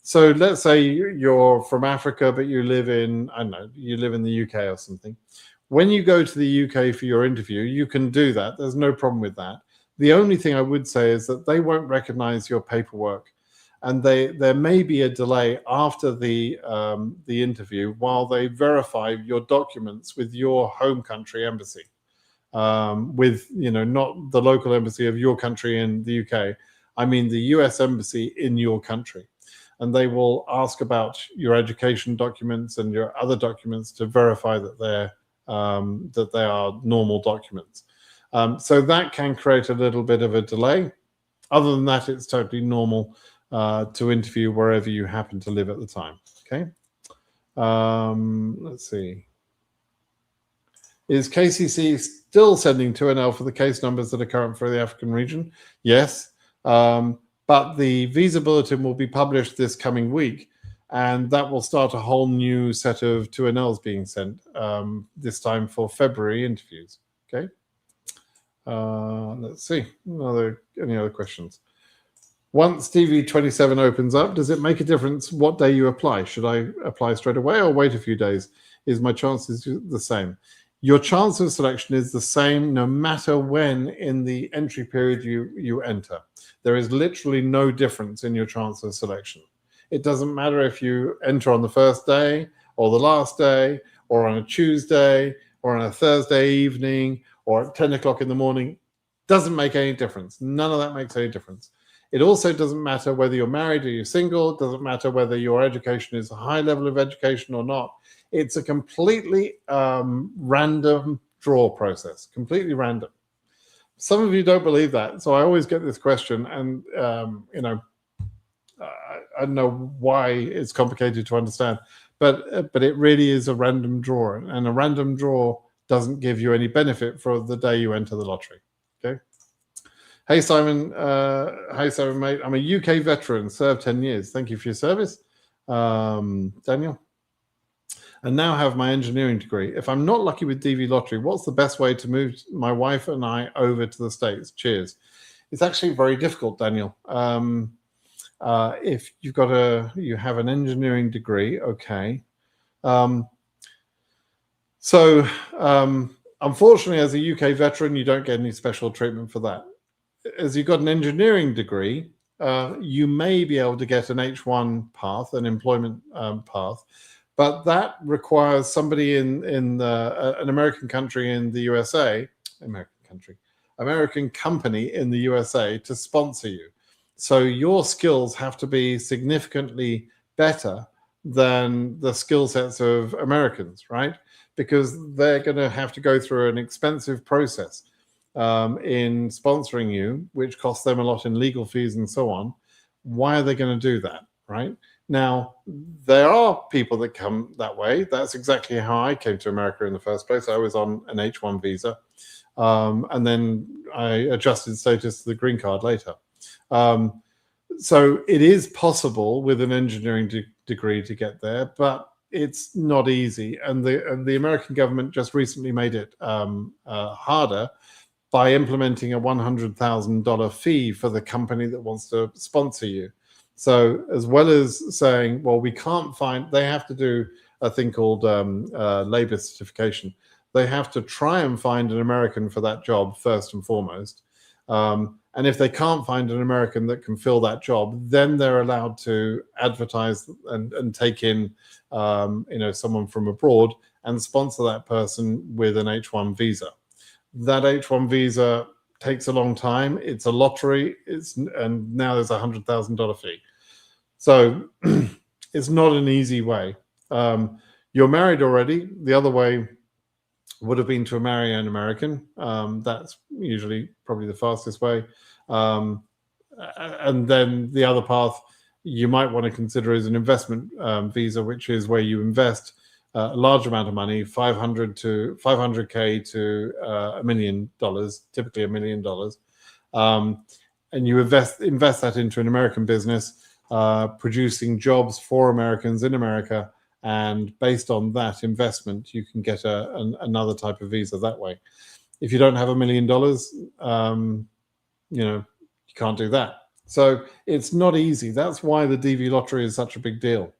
So let's say you're from Africa, but you live in, I don't know, you live in the UK or something. When you go to the UK for your interview, you can do that. There's no problem with that. The only thing I would say is that they won't recognize your paperwork. And there may be a delay after the interview while they verify your documents with your home country embassy, with not the local embassy of your country in the UK. I mean the US embassy in your country, and they will ask about your education documents and your other documents to verify that they are normal documents. So that can create a little bit of a delay. Other than that, it's totally normal to interview wherever you happen to live at the time. Okay. Let's see. Is KCC still sending 2NL for the case numbers that are current for the African region? Yes. But the visa bulletin will be published this coming week, and that will start a whole new set of 2NLs being sent, this time for February interviews. Okay. Let's see. Any other questions? Once DV27 opens up, does it make a difference what day you apply? Should I apply straight away or wait a few days? Is my chances the same? Your chance of selection is the same no matter when in the entry period you enter. There is literally no difference in your chance of selection. It doesn't matter if you enter on the first day or the last day or on a Tuesday or on a Thursday evening or at 10 o'clock in the morning. Doesn't make any difference. None of that makes any difference. It also doesn't matter whether you're married or you're single. It doesn't matter whether your education is a high level of education or not. It's a completely random draw process, completely random. Some of you don't believe that. So I always get this question, and I don't know why it's complicated to understand, but it really is a random draw, and a random draw doesn't give you any benefit for the day you enter the lottery. Okay. Hey, Simon. Hey, Simon, mate. I'm a UK veteran, served 10 years. Thank you for your service, Daniel. And now have my engineering degree. If I'm not lucky with DV lottery, what's the best way to move my wife and I over to the States? Cheers. It's actually very difficult, Daniel. If you have an engineering degree, okay. Unfortunately, as a UK veteran, you don't get any special treatment for that. As you've got an engineering degree, you may be able to get an H1 path, an employment path, but that requires somebody in an American country in the USA, American company in the USA to sponsor you. So your skills have to be significantly better than the skill sets of Americans, right? Because they're going to have to go through an expensive process in sponsoring you, which costs them a lot in legal fees and so on. Why are they going to do that, right? Now, there are people that come that way. That's exactly how I came to America in the first place. I was on an H1 visa, and then I adjusted status to the green card later. So it is possible with an engineering degree to get there, but it's not easy. And the American government just recently made it harder by implementing a $100,000 fee for the company that wants to sponsor you. So as well as saying, well, we can't find, they have to do a thing called labor certification. they have to try and find an American for that job first and foremost. And if they can't find an American that can fill that job, then they're allowed to advertise and take in, someone from abroad and sponsor that person with an H-1 visa. That H-1 visa takes a long time. It's a lottery. And now there's $100,000 fee. So it's not an easy way. You're married already. The other way would have been to marry an American. That's usually probably the fastest way. And then the other path you might want to consider is an investment visa, which is where you invest a large amount of money, $500K to $1 million, typically $1 million. And you invest that into an American business, producing jobs for Americans in America. And based on that investment, you can get another type of visa that way. If you don't have $1 million, you can't do that. So it's not easy. That's why the DV lottery is such a big deal.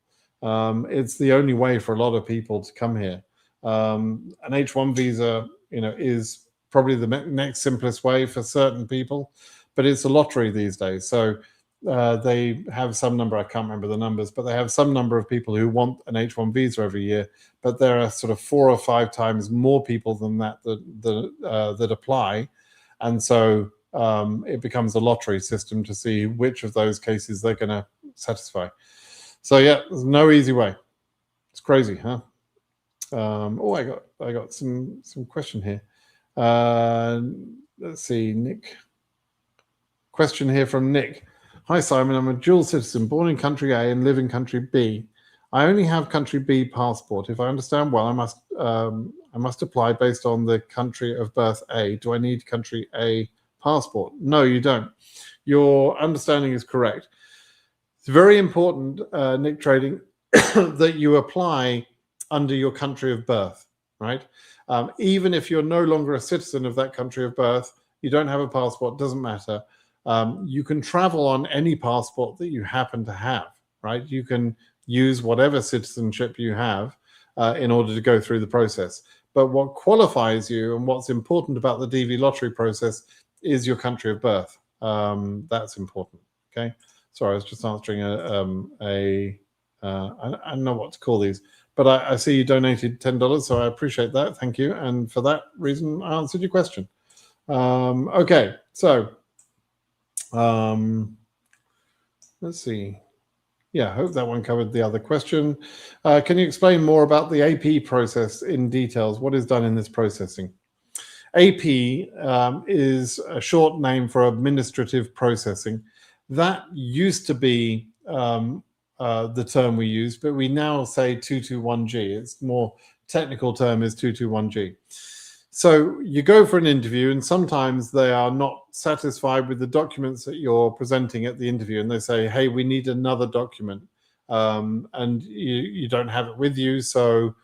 It's the only way for a lot of people to come here. An H-1 visa, is probably the next simplest way for certain people, but it's a lottery these days. So they have some number, I can't remember the numbers, but they have some number of people who want an H-1 visa every year, but there are sort of 4 or 5 times more people than that apply. And so it becomes a lottery system to see which of those cases they're going to satisfy. So yeah, there's no easy way. It's crazy, huh? I got some question here. Let's see, Nick. Question here from Nick. Hi, Simon. I'm a dual citizen, born in country A and live in country B. I only have country B passport. If I understand well, I must apply based on the country of birth A. Do I need country A passport? No, you don't. Your understanding is correct. It's very important, Nick Trading, that you apply under your country of birth, right? Even if you're no longer a citizen of that country of birth, you don't have a passport, doesn't matter. You can travel on any passport that you happen to have, right? You can use whatever citizenship you have in order to go through the process. But what qualifies you and what's important about the DV lottery process is your country of birth. That's important, okay? Sorry, I was just answering I don't know what to call these, but I see you donated $10, so I appreciate that. Thank you. And for that reason, I answered your question. Okay, so let's see. Yeah, I hope that one covered the other question. Can you explain more about the AP process in details? What is done in this processing? AP is a short name for administrative processing. That used to be the term we use, but we now say 221G. It's more technical term is 221G. So you go for an interview, and sometimes they are not satisfied with the documents that you're presenting at the interview, and they say, hey, we need another document, and you don't have it with you, so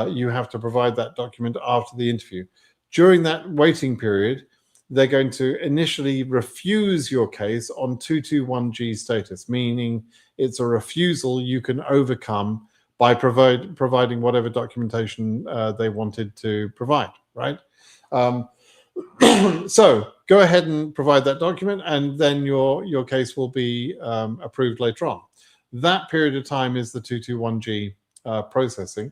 you have to provide that document after the interview. During that waiting period, they're going to initially refuse your case on 221G status, meaning it's a refusal you can overcome by providing whatever documentation they wanted to provide, right? So go ahead and provide that document, and then your case will be approved later on. That period of time is the 221G processing.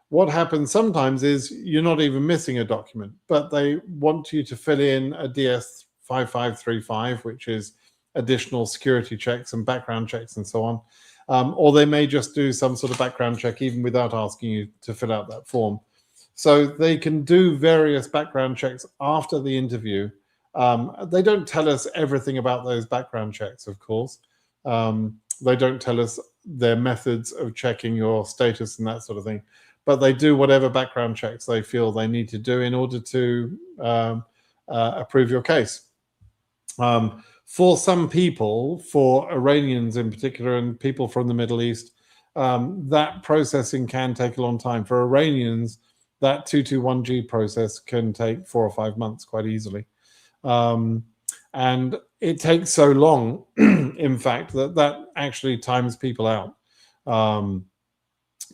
What happens sometimes is you're not even missing a document, but they want you to fill in a DS 5535, which is additional security checks and background checks and so on. Or they may just do some sort of background check even without asking you to fill out that form. So they can do various background checks after the interview. They don't tell us everything about those background checks, of course. They don't tell us their methods of checking your status and that sort of thing. But they do whatever background checks they feel they need to do in order to approve your case. For some people, for Iranians in particular, and people from the Middle East, that processing can take a long time. For Iranians, that 221G process can take 4 or 5 months quite easily. And it takes so long, in fact, that actually times people out.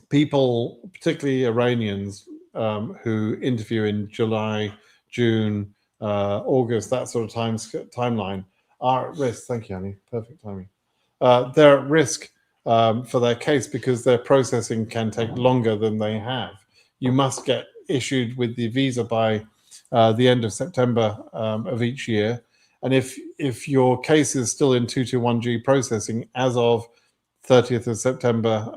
People, particularly Iranians, who interview in July, June, August, that sort of timeline, are at risk. Thank you, honey. Perfect timing. They're at risk for their case because their processing can take longer than they have. You must get issued with the visa by the end of September of each year. And if your case is still in 221G processing as of 30th of September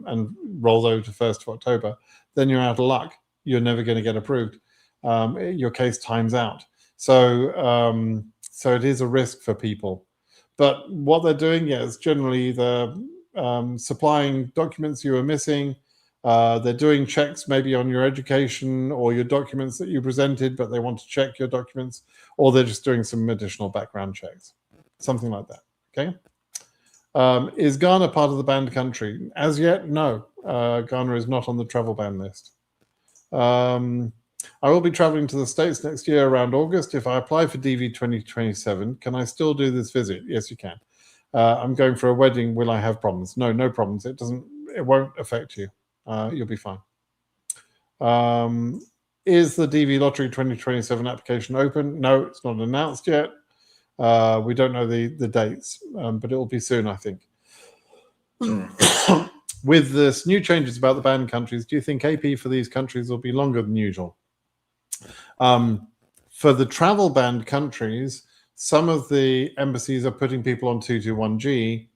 and rolls over to 1st of October, then you're out of luck. You're never going to get approved. Your case times out. So it is a risk for people. But what they're doing, is generally they're supplying documents you are missing. They're doing checks maybe on your education or your documents that you presented, but they want to check your documents, or they're just doing some additional background checks, something like that. Okay. Is Ghana part of the banned country? As yet, no. Ghana is not on the travel ban list. I will be traveling to the States next year around August. If I apply for DV 2027, can I still do this visit? Yes, you can. I'm going for a wedding. Will I have problems? No, no problems. It won't affect you. You'll be fine. Is the DV Lottery 2027 application open? No, it's not announced yet. We don't know the dates, but it will be soon, I think. With this new changes about the banned countries, do you think AP for these countries will be longer than usual? For the travel banned countries, some of the embassies are putting people on 221G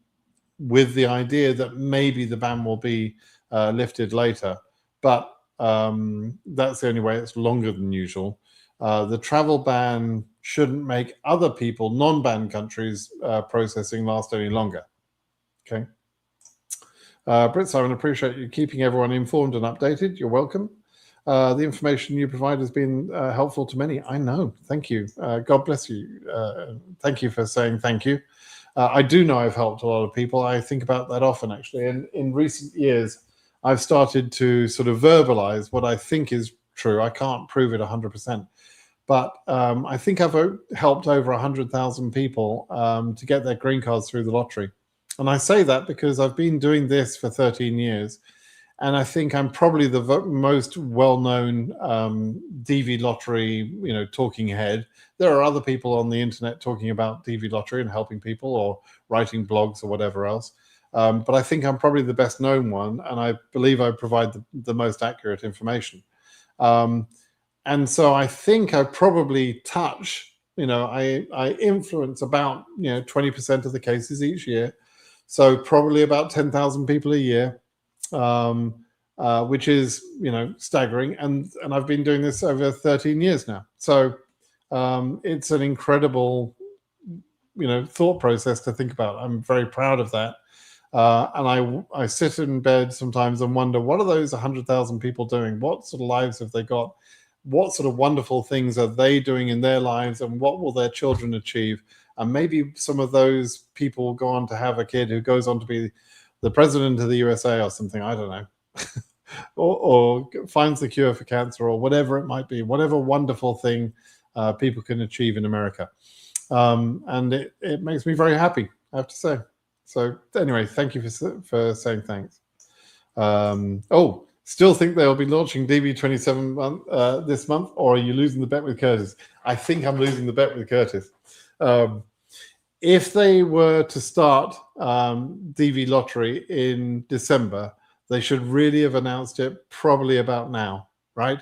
with the idea that maybe the ban will be lifted later. But that's the only way it's longer than usual. The travel ban shouldn't make other people, non-banned countries, processing last any longer. Okay. BritSimon, appreciate you keeping everyone informed and updated. You're welcome. The information you provide has been helpful to many. I know. Thank you. God bless you. Thank you for saying thank you. I do know I've helped a lot of people. I think about that often, actually. And in recent years, I've started to sort of verbalize what I think is true. I can't prove it 100%. But I think I've helped over 100,000 people to get their green cards through the lottery. And I say that because I've been doing this for 13 years. And I think I'm probably the most well-known DV lottery, talking head. There are other people on the internet talking about DV lottery and helping people or writing blogs or whatever else. But I think I'm probably the best known one. And I believe I provide the most accurate information. And so I think I probably touch, I influence about, 20% of the cases each year. So probably about 10,000 people a year. Which is, staggering. And I've been doing this over 13 years now. So it's an incredible, thought process to think about. I'm very proud of that. And I sit in bed sometimes and wonder, what are those 100,000 people doing? What sort of lives have they got? What sort of wonderful things are they doing in their lives? And what will their children achieve? And maybe some of those people will go on to have a kid who goes on to be the president of the USA or something, I don't know, or finds the cure for cancer or whatever it might be, whatever wonderful thing people can achieve in America. And it makes me very happy, I have to say. So anyway, thank you for saying thanks. Still think they'll be launching DV27 this month, or are you losing the bet with Curtis? I think I'm losing the bet with Curtis. If they were to start DV Lottery in December, they should really have announced it probably about now, right?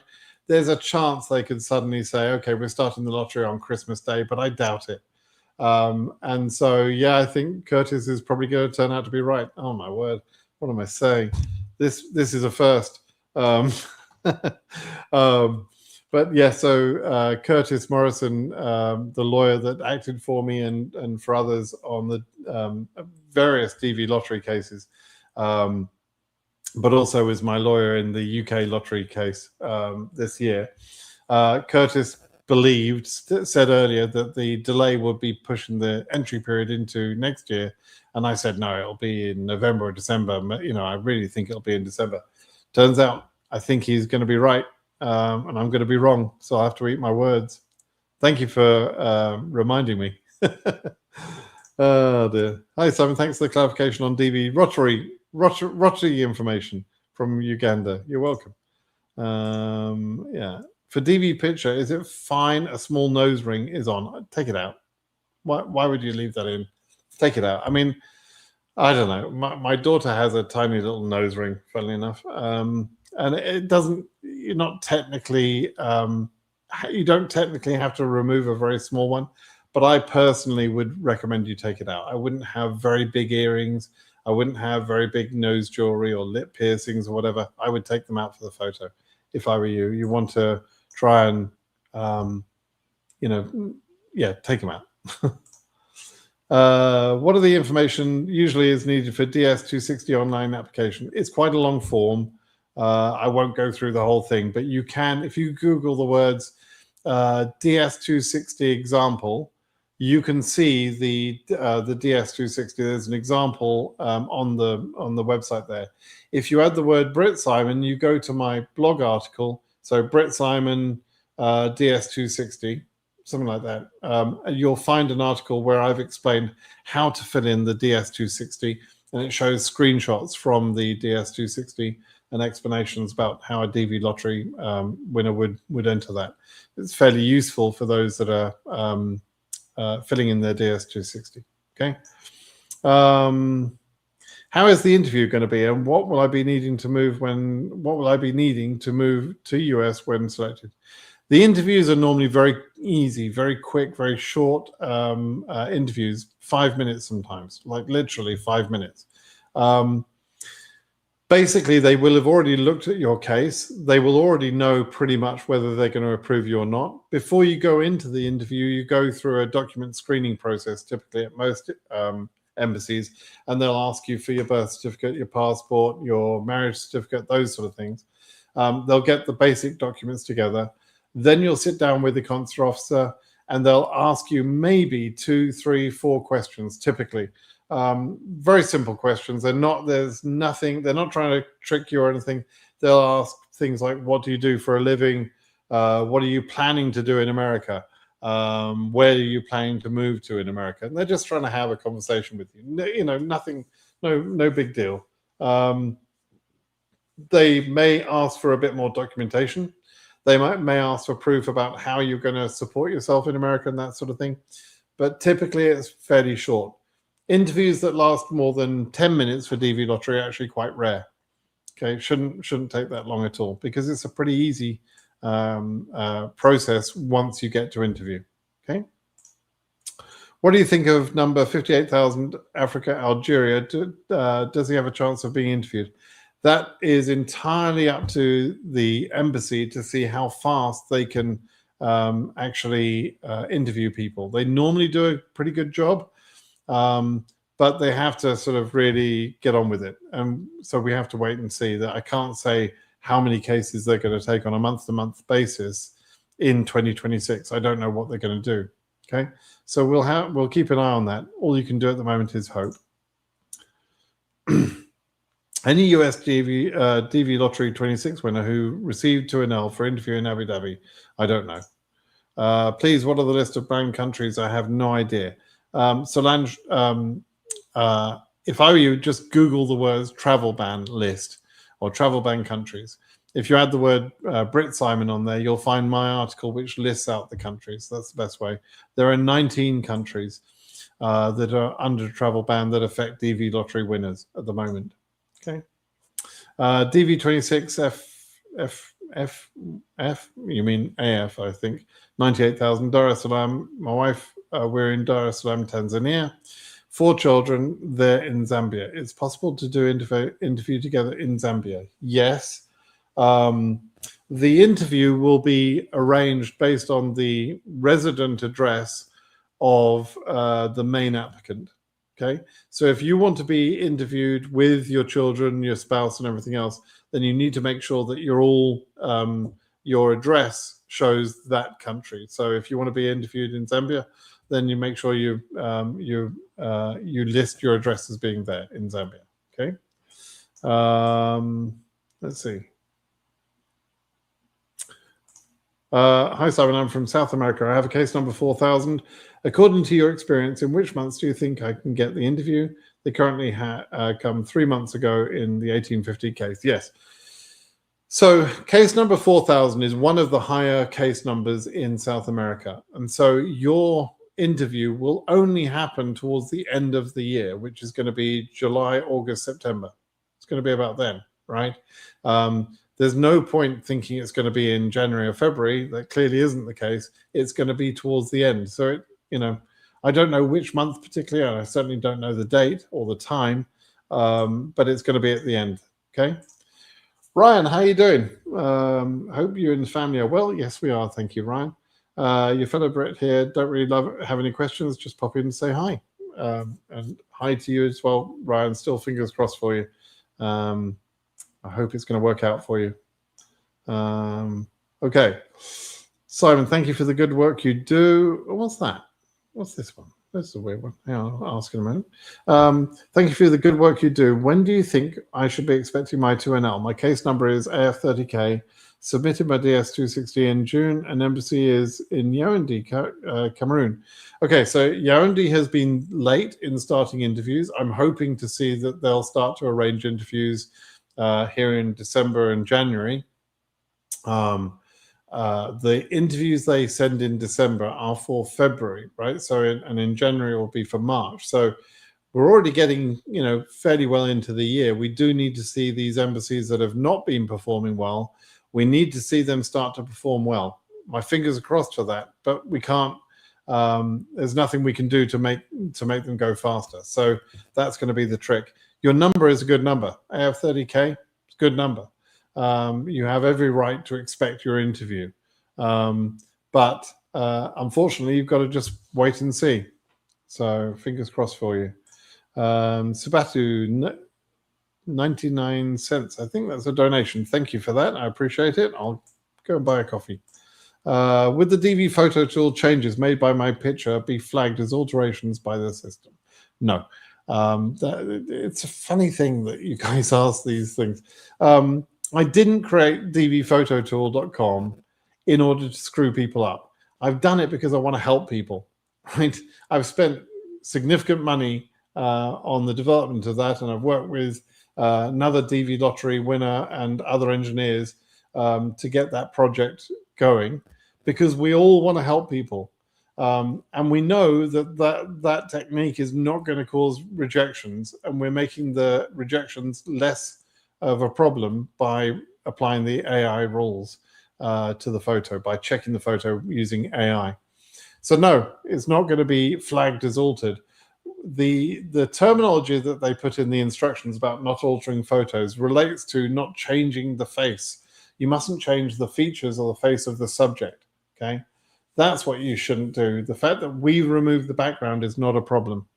There's a chance they could suddenly say, okay, we're starting the lottery on Christmas Day, but I doubt it. And so, yeah, I think Curtis is probably going to turn out to be right. Oh, my word. What am I saying? This is a first. But yeah, so Curtis Morrison, the lawyer that acted for me and for others on the various DV lottery cases, but also is my lawyer in the UK lottery case this year. Curtis said earlier that the delay would be pushing the entry period into next year. And I said, no, it'll be in November or December. I really think it'll be in December. Turns out, I think he's going to be right. And I'm going to be wrong, so I have to eat my words. Thank you for reminding me. Oh dear. Hi Simon, thanks for the clarification on DV lottery information from Uganda. You're welcome. Yeah. For DV picture, is it fine a small nose ring is on? Take it out. Why would you leave that in? Take it out. I mean, I don't know. My daughter has a tiny little nose ring, funnily enough. And it doesn't, you're not technically, you don't technically have to remove a very small one. But I personally would recommend you take it out. I wouldn't have very big earrings. I wouldn't have very big nose jewelry or lip piercings or whatever. I would take them out for the photo if I were you. You want to try and, take them out. What are the information usually is needed for DS260 online application? It's quite a long form. I won't go through the whole thing, but you can, if you Google the words DS260 example, you can see the DS260. There's an example on the website there. If you add the word BritSimon, you go to my blog article. So BritSimon DS260, something like that. You'll find an article where I've explained how to fill in the DS260, and it shows screenshots from the DS260 and explanations about how a DV lottery winner would enter that. It's fairly useful for those that are filling in their DS260. Okay. How is the interview going to be, and what will I be needing to move to US when selected? The interviews are normally very easy, very quick, very short interviews, 5 minutes sometimes, like literally 5 minutes. Basically, they will have already looked at your case. They will already know pretty much whether they're going to approve you or not. Before you go into the interview, you go through a document screening process, typically at most embassies, and they'll ask you for your birth certificate, your passport, your marriage certificate, those sort of things. They'll get the basic documents together. Then you'll sit down with the consular officer, and they'll ask you maybe 2, 3, 4 questions, typically. Very simple questions. They're not trying to trick you or anything. They'll ask things like, what do you do for a living? What are you planning to do in America? Where are you planning to move to in America? And they're just trying to have a conversation with you. Nothing, no big deal. They may ask for a bit more documentation. They may ask for proof about how you're going to support yourself in America and that sort of thing. But typically it's fairly short. Interviews that last more than 10 minutes for DV lottery are actually quite rare. Okay, shouldn't take that long at all, because it's a pretty easy process once you get to interview. Okay. What do you think of number 58,000, Africa, Algeria? Does he have a chance of being interviewed? That is entirely up to the embassy to see how fast they can actually interview people. They normally do a pretty good job. But they have to sort of really get on with it. And so we have to wait and see. That I can't say how many cases they're going to take on a month-to-month basis in 2026. I don't know what they're going to do. Okay, so we'll keep an eye on that. All you can do at the moment is hope. Any US DV Lottery 26 winner who received 2NL for interview in Abu Dhabi? I don't know. Please, what are the list of banned countries? I have no idea. Solange, if I were you, just Google the words travel ban list or travel ban countries. If you add the word BritSimon on there, you'll find my article which lists out the countries. That's the best way. There are 19 countries that are under travel ban that affect DV lottery winners at the moment. Okay. DV26 F, you mean AF, I think. 98,000, Dar es Salaam. My wife, we're in Dar es Salaam, Tanzania. 4 children, they're in Zambia. It's possible to do interview together in Zambia. Yes. The interview will be arranged based on the resident address of the main applicant. Okay. So if you want to be interviewed with your children, your spouse, and everything else, then you need to make sure that you're all your address shows that country. So if you want to be interviewed in Zambia, then you make sure you list your address as being there in Zambia. Okay. Let's see. Hi Simon, I'm from South America. I have a case number 4000. According to your experience, in which months do you think I can get the interview? They currently come 3 months ago in the 1850 case. Yes. So case number 4,000 is one of the higher case numbers in South America. And so your interview will only happen towards the end of the year, which is going to be July, August, September. It's going to be about then, right? There's no point thinking it's going to be in January or February. That clearly isn't the case. It's going to be towards the end. So, I don't know which month particularly, and I certainly don't know the date or the time, but it's going to be at the end, okay? Ryan, how are you doing? Hope you and the family are well. Yes, we are. Thank you, Ryan. Your fellow Brit here. Don't really have any questions. Just pop in and say hi. And hi to you as well, Ryan. Still fingers crossed for you. I hope it's going to work out for you. Okay. Simon, thank you for the good work you do. What's that? What's this one? This is a weird one. Yeah, I'll ask in a minute. Thank you for the good work you do. When do you think I should be expecting my 2NL? My case number is AF30K. Submitted my DS260 in June, and embassy is in Yaoundé, Cameroon. Okay, so Yaoundé has been late in starting interviews. I'm hoping to see that they'll start to arrange interviews here in December and January. The interviews they send in December are for February, right? So, in January it will be for March. So we're already getting, fairly well into the year. We do need to see these embassies that have not been performing well. We need to see them start to perform well. My fingers are crossed for that, but we can't. There's nothing we can do to make them go faster. So that's going to be the trick. Your number is a good number. AF30K, it's a good number. You have every right to expect your interview. But unfortunately, you've got to just wait and see. So fingers crossed for you. Sabatu, 99 cents. I think that's a donation. Thank you for that. I appreciate it. I'll go and buy a coffee. With the DV photo tool, changes made by my picture be flagged as alterations by the system? No. It's a funny thing that you guys ask these things. I didn't create dvphototool.com in order to screw people up. I've done it because I want to help people, right? I've spent significant money on the development of that, and I've worked with another DV lottery winner and other engineers to get that project going, because we all want to help people. And we know that technique is not going to cause rejections, and we're making the rejections less of a problem by applying the AI rules to the photo, by checking the photo using AI. So no, it's not going to be flagged as altered. The terminology that they put in the instructions about not altering photos relates to not changing the face. You mustn't change the features or the face of the subject, okay? That's what you shouldn't do. The fact that we remove the background is not a problem.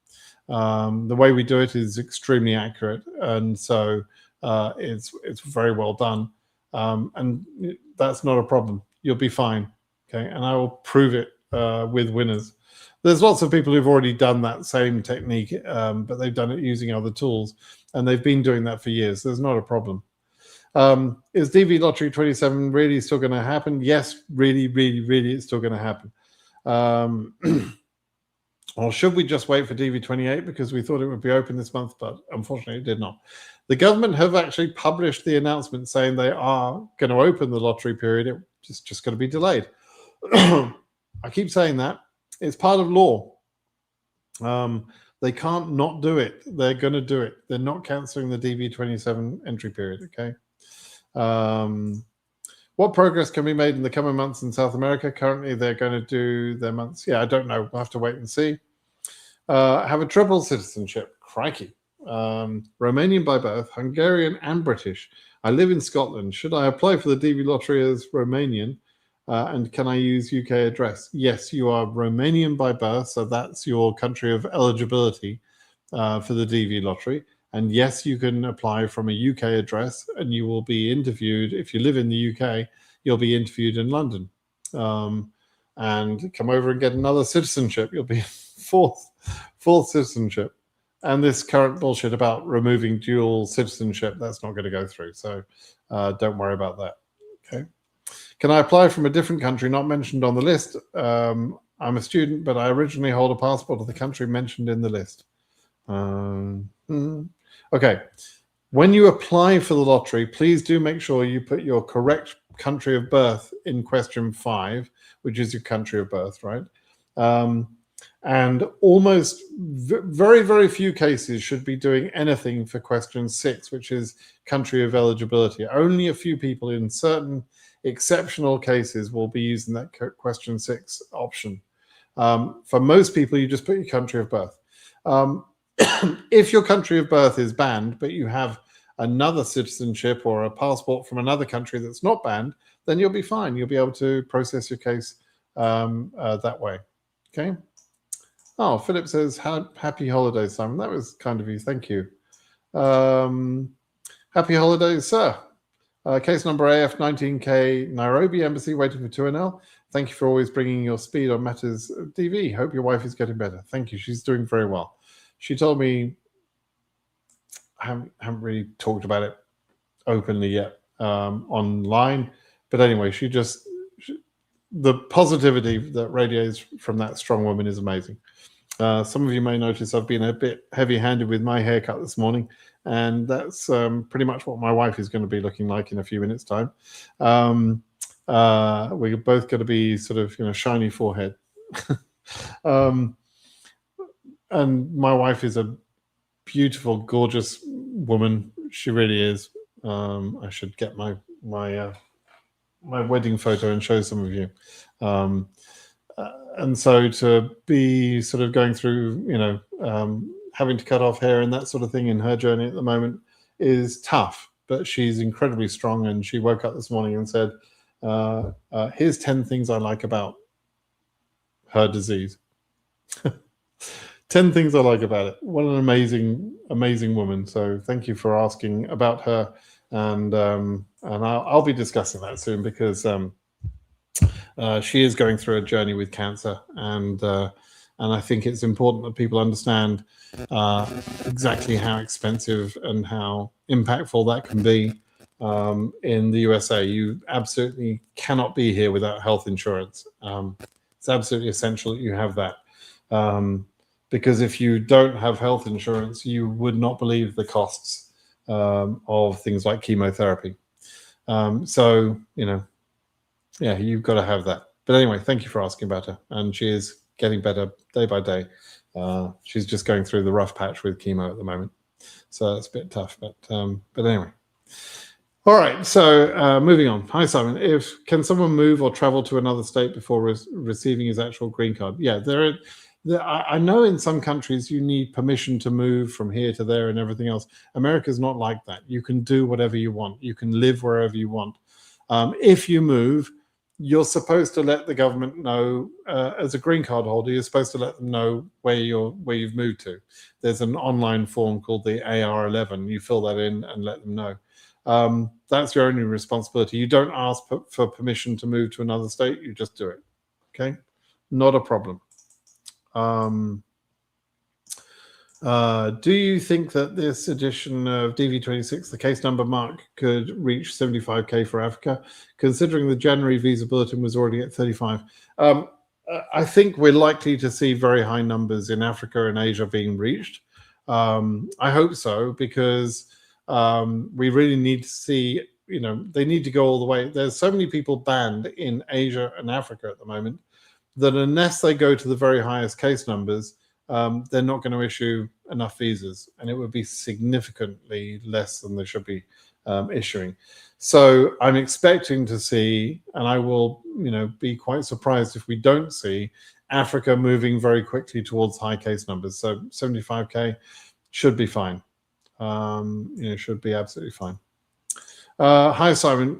The way we do it is extremely accurate, and so it's very well done, and that's not a problem. You'll be fine, okay? And I will prove it with winners. There's lots of people who've already done that same technique, but they've done it using other tools, and they've been doing that for years. There's not a problem. Is DV Lottery 27 really still going to happen? Yes, really, really, really, it's still going to happen. Or should we just wait for DV 28 because we thought it would be open this month, but unfortunately it did not. The government have actually published the announcement saying they are going to open the lottery period. It's just going to be delayed. I keep saying that. It's part of law. They can't not do it. They're going to do it. They're not cancelling the DV 27 entry period, okay? What progress can be made in the coming months in South America? Currently, they're going to do their months. Yeah, I don't know. We'll have to wait and see. Have a triple citizenship. Crikey. Romanian by birth, Hungarian and British. I live in Scotland. Should I apply for the DV lottery as Romanian? And can I use UK address? Yes, you are Romanian by birth, so that's your country of eligibility for the DV lottery. And yes, you can apply from a UK address, and you will be interviewed. If you live in the UK, you'll be interviewed in London. And come over and get another citizenship. You'll be fourth citizenship. And this current bullshit about removing dual citizenship, that's not going to go through. So don't worry about that. Okay. Can I apply from a different country not mentioned on the list? I'm a student, but I originally hold a passport of the country mentioned in the list. Okay. When you apply for the lottery, please do make sure you put your correct country of birth in question 5, which is your country of birth, right? And almost very, very few cases should be doing anything for question 6, which is country of eligibility. Only a few people in certain exceptional cases will be using that question 6 option. For most people, you just put your country of birth. If your country of birth is banned, but you have another citizenship or a passport from another country that's not banned, then you'll be fine. You'll be able to process your case that way. Okay. Oh, Philip says, happy holidays, Simon. That was kind of you. Thank you. Happy holidays, sir. Case number AF19K, Nairobi Embassy, waiting for 2NL. Thank you for always bringing your speed on matters of DV. Hope your wife is getting better. Thank you. She's doing very well. She told me, I haven't really talked about it openly yet online. But anyway, the positivity that radiates from that strong woman is amazing. Some of you may notice I've been a bit heavy-handed with my haircut this morning, and that's pretty much what my wife is going to be looking like in a few minutes' time. We're both going to be sort of, shiny forehead. And my wife is a beautiful, gorgeous woman. She really is. I should get my wedding photo and show some of you. And so to be sort of going through, having to cut off hair and that sort of thing in her journey at the moment is tough, but she's incredibly strong. And she woke up this morning and said, here's 10 things I like about her disease. 10 things I like about it. What an amazing, amazing woman. So thank you for asking about her. And I'll be discussing that soon, because she is going through a journey with cancer, and I think it's important that people understand exactly how expensive and how impactful that can be in the USA. You absolutely cannot be here without health insurance. It's absolutely essential that you have that, because if you don't have health insurance, you would not believe the costs of things like chemotherapy. So, yeah, you've got to have that. But anyway, thank you for asking about her. And she is getting better day by day. She's just going through the rough patch with chemo at the moment. So it's a bit tough, but anyway. All right, so moving on. Hi, Simon. Can someone move or travel to another state before receiving his actual green card? Yeah, I know in some countries you need permission to move from here to there and everything else. America's not like that. You can do whatever you want. You can live wherever you want. If you move, you're supposed to let the government know, as a green card holder, you're supposed to let them know where you've moved to. There's an online form called the AR11. You fill that in and let them know. That's your only responsibility. You don't ask for permission to move to another state. You just do it. Okay? Not a problem. Do you think that this edition of DV26, the case number mark, could reach 75K for Africa, considering the January visa bulletin was already at 35? I think we're likely to see very high numbers in Africa and Asia being reached. I hope so, because we really need to see, they need to go all the way. There's so many people banned in Asia and Africa at the moment that unless they go to the very highest case numbers, they're not going to issue enough visas, and it would be significantly less than they should be issuing. So I'm expecting to see, and I will, be quite surprised if we don't see Africa moving very quickly towards high case numbers. So 75K should be fine. Should be absolutely fine. Hi, Simon.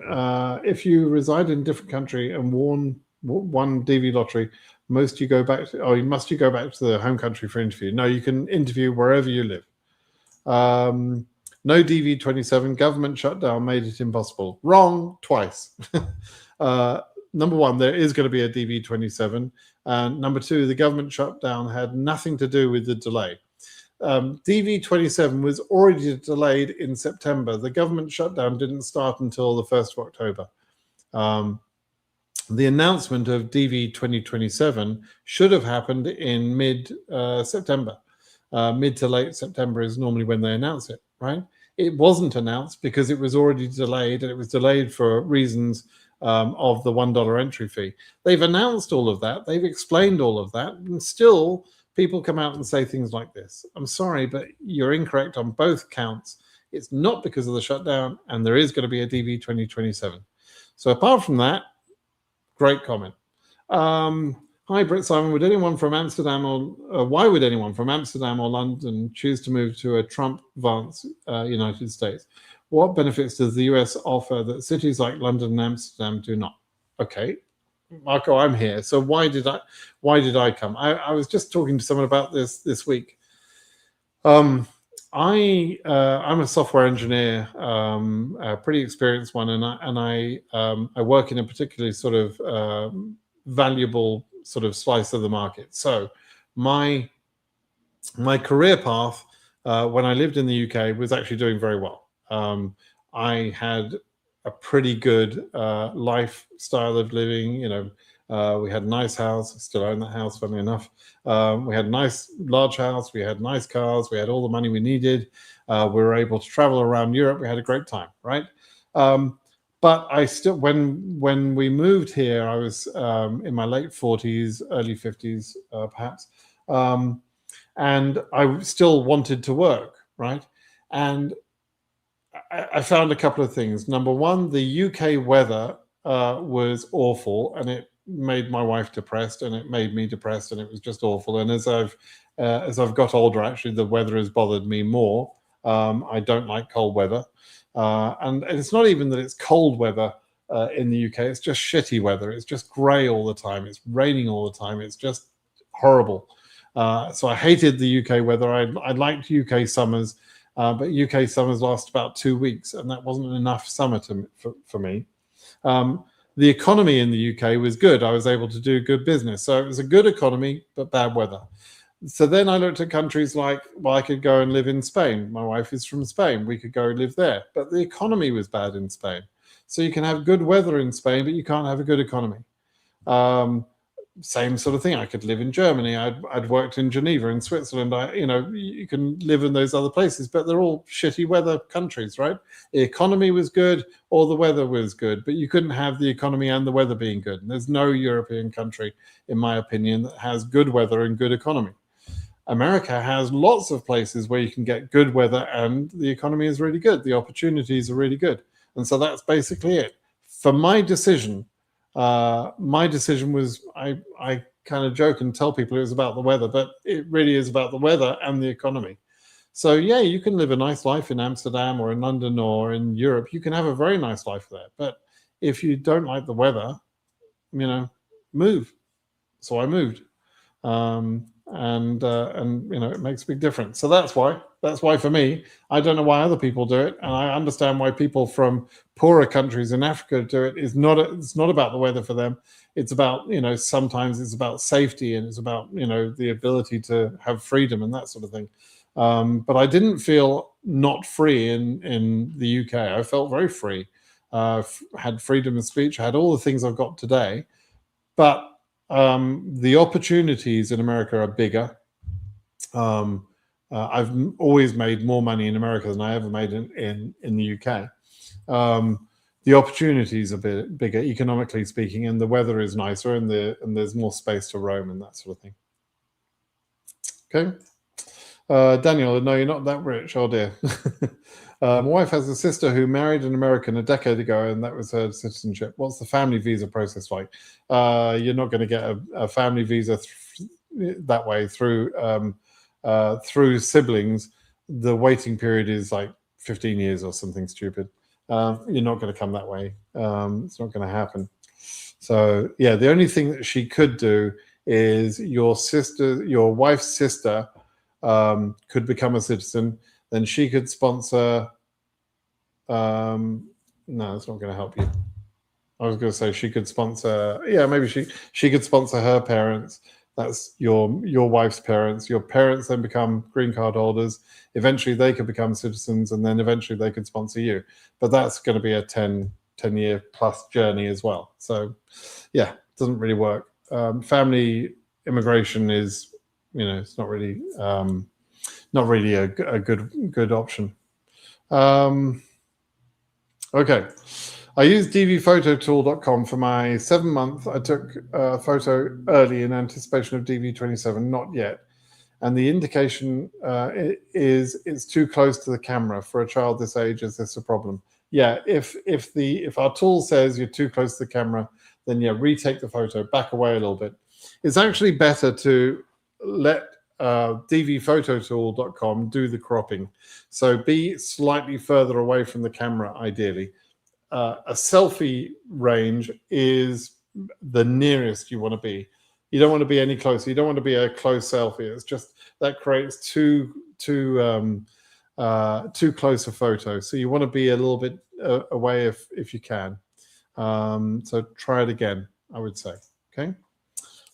If you reside in a different country and won one DV lottery, must you go back to the home country for interview? No, you can interview wherever you live. No DV27, government shutdown made it impossible. Wrong twice. Number one, there is going to be a DV27. And number two, the government shutdown had nothing to do with the delay. DV27 was already delayed in September. The government shutdown didn't start until the 1st of October. The announcement of DV 2027 should have happened in mid-September. Mid to late September is normally when they announce it, right? It wasn't announced because it was already delayed, and it was delayed for reasons of the $1 entry fee. They've announced all of that. They've explained all of that, and still people come out and say things like this. I'm sorry, but you're incorrect on both counts. It's not because of the shutdown, and there is going to be a DB 2027. So apart from that, great comment. Hi, BritSimon. Would anyone from Amsterdam or why would anyone from Amsterdam or London choose to move to a Trump-Vance United States? What benefits does the US offer that cities like London and Amsterdam do not? Okay, Marco, I'm here. So why did I come? I was just talking to someone about this week. I'm a software engineer, a pretty experienced one, and I work in a particularly sort of valuable sort of slice of the market. So my career path when I lived in the UK was actually doing very well. I had a pretty good lifestyle of living. We had a nice house. I still own that house, funny enough. We had a nice large house. We had nice cars. We had all the money we needed. We were able to travel around Europe. We had a great time, right? But I still, when we moved here, I was in my late 40s, early 50s, perhaps, and I still wanted to work, right? And I found a couple of things. Number one, the UK weather was awful, and it made my wife depressed, and it made me depressed, and it was just awful. And as I've got older, actually, the weather has bothered me more. I don't like cold weather. And it's not even that it's cold weather in the UK. It's just shitty weather. It's just grey all the time. It's raining all the time. It's just horrible. So I hated the UK weather. I liked UK summers, but UK summers last about 2 weeks, and that wasn't enough summer for me. The economy in the UK was good. I was able to do good business. So it was a good economy, but bad weather. So then I looked at countries like, well, I could go and live in Spain. My wife is from Spain. We could go live there. But the economy was bad in Spain. So you can have good weather in Spain, but you can't have a good economy. Same sort of thing. I could live in Germany. I'd worked in Geneva, in Switzerland. You can live in those other places, but they're all shitty weather countries, right? The economy was good or the weather was good, but you couldn't have the economy and the weather being good. And there's no European country, in my opinion, that has good weather and good economy. America has lots of places where you can get good weather and the economy is really good. The opportunities are really good. And so that's basically it. For my decision was, I kind of joke and tell people it was about the weather, but it really is about the weather and the economy. So yeah, you can live a nice life in Amsterdam or in London or in Europe. You can have a very nice life there. But if you don't like the weather, move. So I moved. And it makes a big difference. So that's why for me, I don't know why other people do it, and I understand why people from poorer countries in Africa do it. It's not about the weather for them. It's about, sometimes it's about safety, and it's about, the ability to have freedom and that sort of thing. But I didn't feel not free in the UK. I felt very free. Had freedom of speech. I had all the things I've got today, but the opportunities in America are bigger. I've always made more money in America than I ever made in the UK. The opportunities are a bit bigger, economically speaking, and the weather is nicer, and there's more space to roam and that sort of thing. Okay. Daniel, no, you're not that rich. Oh dear. My wife has a sister who married an American a decade ago, and that was her citizenship. What's the family visa process like? You're not going to get a family visa that way through siblings. The waiting period is like 15 years or something stupid. You're not going to come that way. It's not going to happen. So yeah, the only thing that she could do is your wife's sister could become a citizen. Then she could sponsor. No, it's not going to help you. I was going to say she could sponsor. Yeah, maybe she could sponsor her parents. That's your wife's parents. Your parents then become green card holders. Eventually, they could become citizens, and then eventually they could sponsor you. But that's going to be a 10-year plus journey as well. So, yeah, it doesn't really work. Family immigration is, it's not really a good option. Okay. I used dvphototool.com for my 7-month. I took a photo early in anticipation of DV27, not yet. And the indication is it's too close to the camera. For a child this age, is this a problem? Yeah, if our tool says you're too close to the camera, then yeah, retake the photo, back away a little bit. It's actually better to let dvphototool.com do the cropping. So be slightly further away from the camera, ideally. A selfie range is the nearest you want to be. You don't want to be any closer. You don't want to be a close selfie. It's just that creates too close a photo. So you want to be a little bit away if you can. So try it again, I would say. Okay.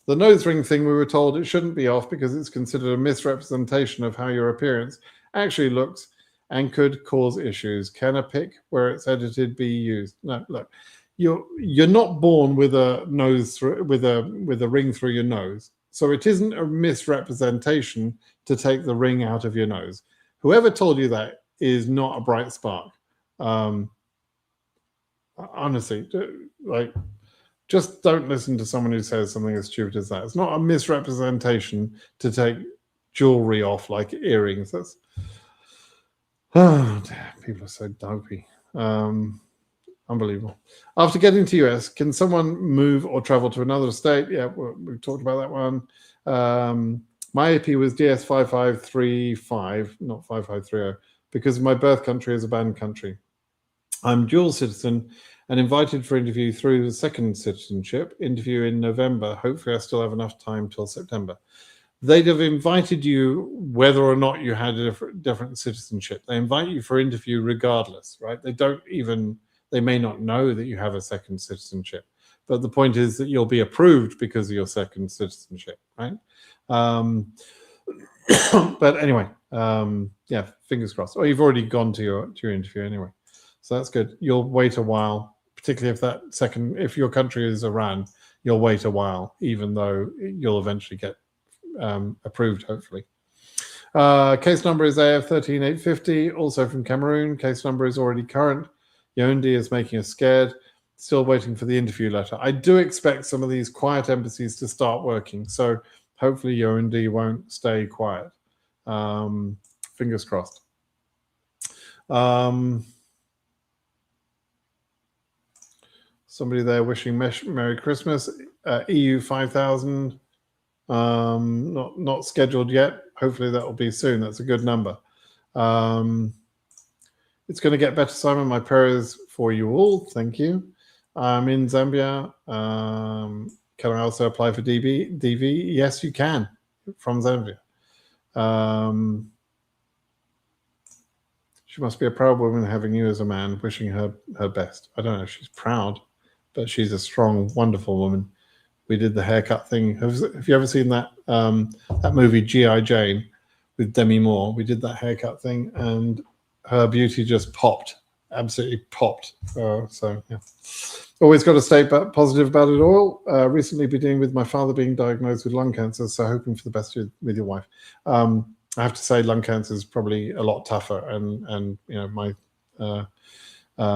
The nose ring thing, we were told it shouldn't be off because it's considered a misrepresentation of how your appearance actually looks and could cause issues. Can a pic where it's edited be used? No, look, you're not born with a nose with a ring through your nose, so it isn't a misrepresentation to take the ring out of your nose. Whoever told you that is not a bright spark. Honestly, like, just don't listen to someone who says something as stupid as that. It's not a misrepresentation to take jewelry off, like earrings. That's people are so dopey. Unbelievable. After getting to US, can someone move or travel to another state? Yeah, we've talked about that one. My AP was DS5535, not 5530, because my birth country is a banned country. I'm dual citizen and invited for interview through the second citizenship. Interview in November. Hopefully I still have enough time till September. They'd have invited you whether or not you had a different citizenship. They invite you for interview regardless, right? They may not know that you have a second citizenship, but the point is that you'll be approved because of your second citizenship, right? But anyway, yeah, fingers crossed. Or you've already gone to your interview anyway, so that's good. You'll wait a while, particularly if your country is Iran, you'll wait a while, even though you'll eventually get approved, hopefully. Case number is AF13850, also from Cameroon. Case number is already current. Yaoundé is making us scared. Still waiting for the interview letter. I do expect some of these quiet embassies to start working, so hopefully Yaoundé won't stay quiet. Fingers crossed. Somebody there wishing Merry Christmas. EU 5000. Not scheduled yet. Hopefully that will be soon. That's a good number. It's going to get better, Simon. My prayers for you all. Thank you. I'm in Zambia. Can I also apply for DV? Yes, you can, from Zambia. She must be a proud woman having you as a man, wishing her best. I don't know if she's proud, but she's a strong, wonderful woman. We did the haircut thing. Have you ever seen that movie G.I. Jane with Demi Moore? We did that haircut thing, and her beauty just popped, absolutely popped. So yeah, always got to stay positive about it all. Recently been dealing with my father being diagnosed with lung cancer, so hoping for the best with your wife. I have to say lung cancer is probably a lot tougher, and you know,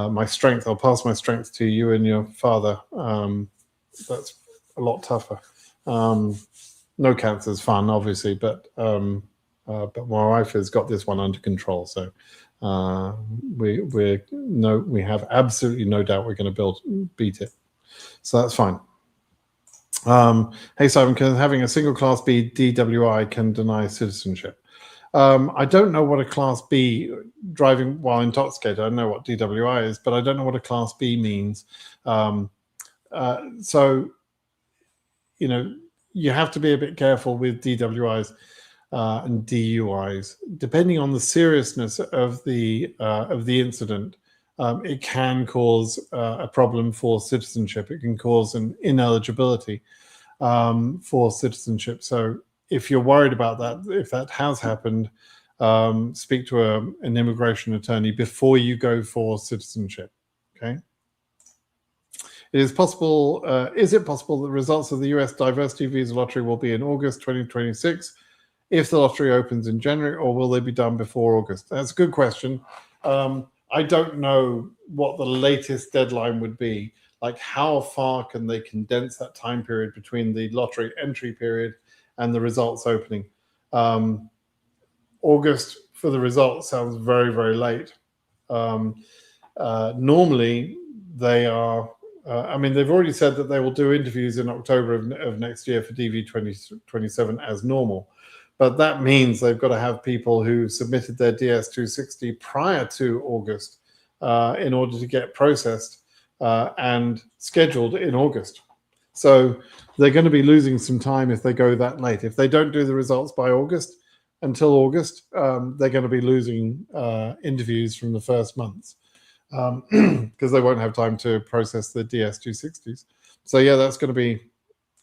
my strength, I'll pass my strength to you and your father. That's a lot tougher. No cancer is fun, obviously, but my wife has got this one under control. So we have absolutely no doubt we're going to beat it. So that's fine. Hey Simon, can having a single Class B DWI can deny citizenship? I don't know what a Class B, driving while intoxicated, I know what DWI is, but I don't know what a Class B means. So, you know, you have to be a bit careful with DWIs and DUIs. Depending on the seriousness of the incident, it can cause a problem for citizenship. It can cause an ineligibility for citizenship. So if you're worried about that, if that has happened, speak to an immigration attorney before you go for citizenship. Okay. Is it possible the results of the US Diversity Visa Lottery will be in August 2026 if the lottery opens in January, or will they be done before August? That's a good question. I don't know what the latest deadline would be. Like, how far can they condense that time period between the lottery entry period and the results opening? August for the results sounds very, very late. Normally, they are. I mean, they've already said that they will do interviews in October of next year for DV 2027 as normal. But that means they've got to have people who submitted their DS260 prior to August in order to get processed and scheduled in August. So they're going to be losing some time if they go that late. If they don't do the results by August, until August, they're going to be losing interviews from the first months because they won't have time to process the DS260s. So yeah, that's going to be,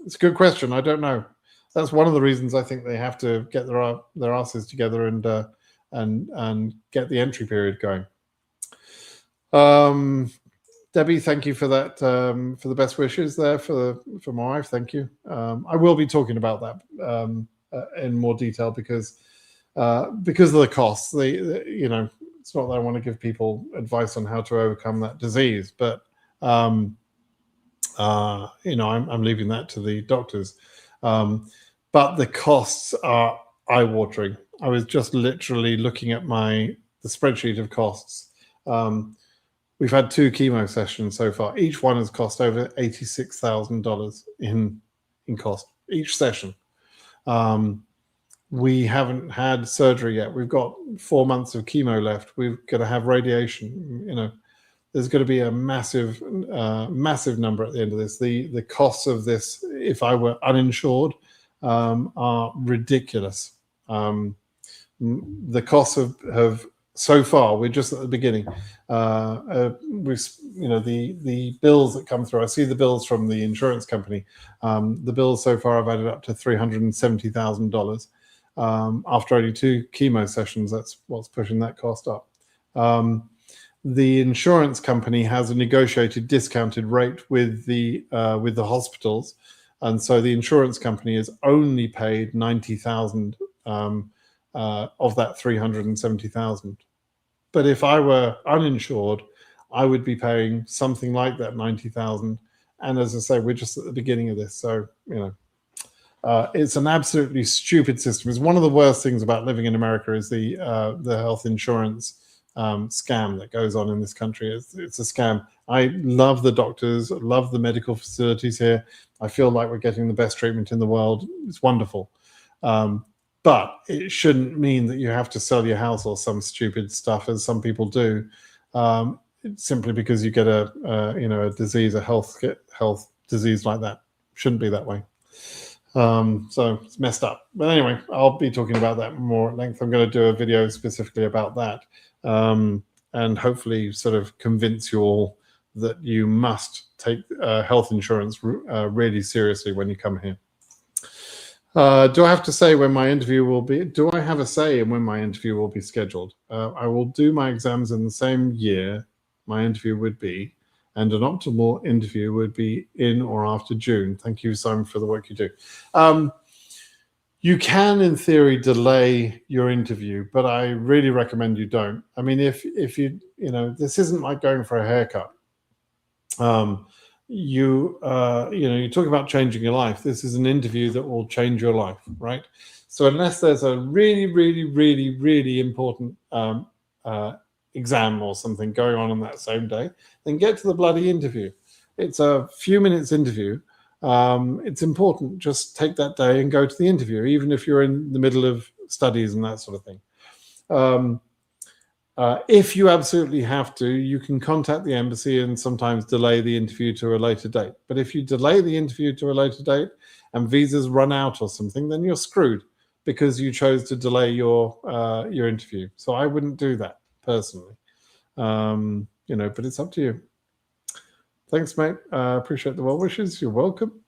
it's a good question. I don't know. That's one of the reasons I think they have to get their asses together and get the entry period going. Debbie, thank you for that, for the best wishes there for my wife. Thank you. I will be talking about that in more detail because of the costs. You know, it's not that I want to give people advice on how to overcome that disease, but you know, I'm leaving that to the doctors. But the costs are eye-watering. I was just literally looking at the spreadsheet of costs. We've had 2 chemo sessions so far. Each one has cost over $86,000 in cost, each session. We haven't had surgery yet. We've got 4 months of chemo left. We've got to have radiation. You know, there's going to be a massive number at the end of this. The costs of this, if I were uninsured, are ridiculous. The costs have so far, we're just at the beginning. You know, the bills that come through, I see the bills from the insurance company. The bills so far have added up to $370,000 after only 2 chemo sessions. That's what's pushing that cost up. The insurance company has a negotiated discounted rate with the hospitals, and so the insurance company has only paid $90,000 of that $370,000. But if I were uninsured, I would be paying something like that $90,000. And as I say, we're just at the beginning of this, so you know, it's an absolutely stupid system. It's one of the worst things about living in America is the health insurance scam that goes on in this country. It's a scam. I love the doctors, love the medical facilities here. I feel like we're getting the best treatment in the world. It's wonderful. But it shouldn't mean that you have to sell your house or some stupid stuff, as some people do, simply because you get a disease, a health disease like that. Shouldn't be that way. So it's messed up. But anyway, I'll be talking about that more at length. I'm going to do a video specifically about that, and hopefully sort of convince you all that you must take health insurance really seriously when you come here. Do I have to say when my interview will be? Do I have a say in when my interview will be scheduled? I will do my exams in the same year my interview would be, and an optimal interview would be in or after June. Thank you, Simon, for the work you do. You can, in theory, delay your interview, but I really recommend you don't. I mean, if you know, this isn't like going for a haircut. You talk about changing your life. This is an interview that will change your life, right? So unless there's a really, really, really, really important exam or something going on that same day, then get to the bloody interview. It's a few minutes interview. It's important. Just take that day and go to the interview, even if you're in the middle of studies and that sort of thing. If you absolutely have to, you can contact the embassy and sometimes delay the interview to a later date. But if you delay the interview to a later date and visas run out or something, then you're screwed because you chose to delay your interview. So I wouldn't do that personally, but it's up to you. Thanks, mate. Appreciate the well wishes. You're welcome.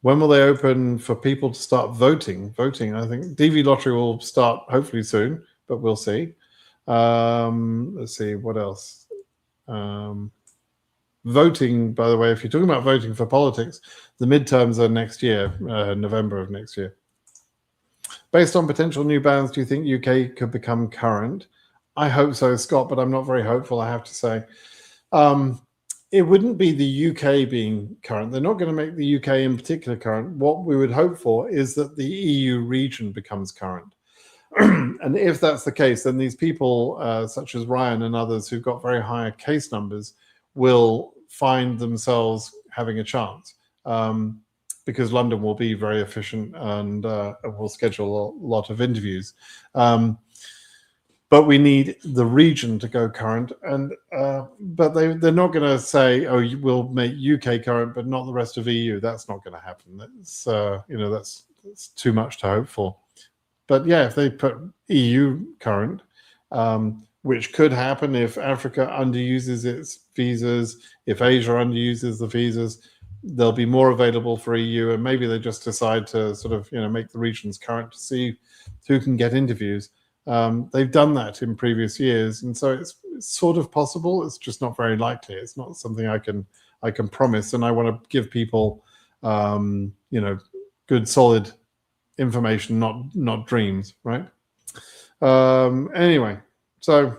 When will they open for people to start voting? I think DV Lottery will start hopefully soon, but we'll see. Let's see, what else? Voting, by the way, if you're talking about voting for politics, the midterms are next year, November of next year. Based on potential new bans, do you think UK could become current? I hope so, Scott, but I'm not very hopeful, I have to say. It wouldn't be the UK being current. They're not going to make the UK in particular current. What we would hope for is that the EU region becomes current. And if that's the case, then these people, such as Ryan and others who've got very high case numbers, will find themselves having a chance, because London will be very efficient and will schedule a lot of interviews. But we need the region to go current, and but they're not going to say, "Oh, we'll make UK current, but not the rest of EU." That's not going to happen. That's that's too much to hope for. But yeah, if they put EU current, which could happen if Africa underuses its visas, if Asia underuses the visas, there'll be more available for EU, and maybe they just decide to sort of make the regions current to see who can get interviews. They've done that in previous years, and so it's sort of possible. It's just not very likely. It's not something I can promise, and I want to give people good solid information, not dreams, right? Anyway, so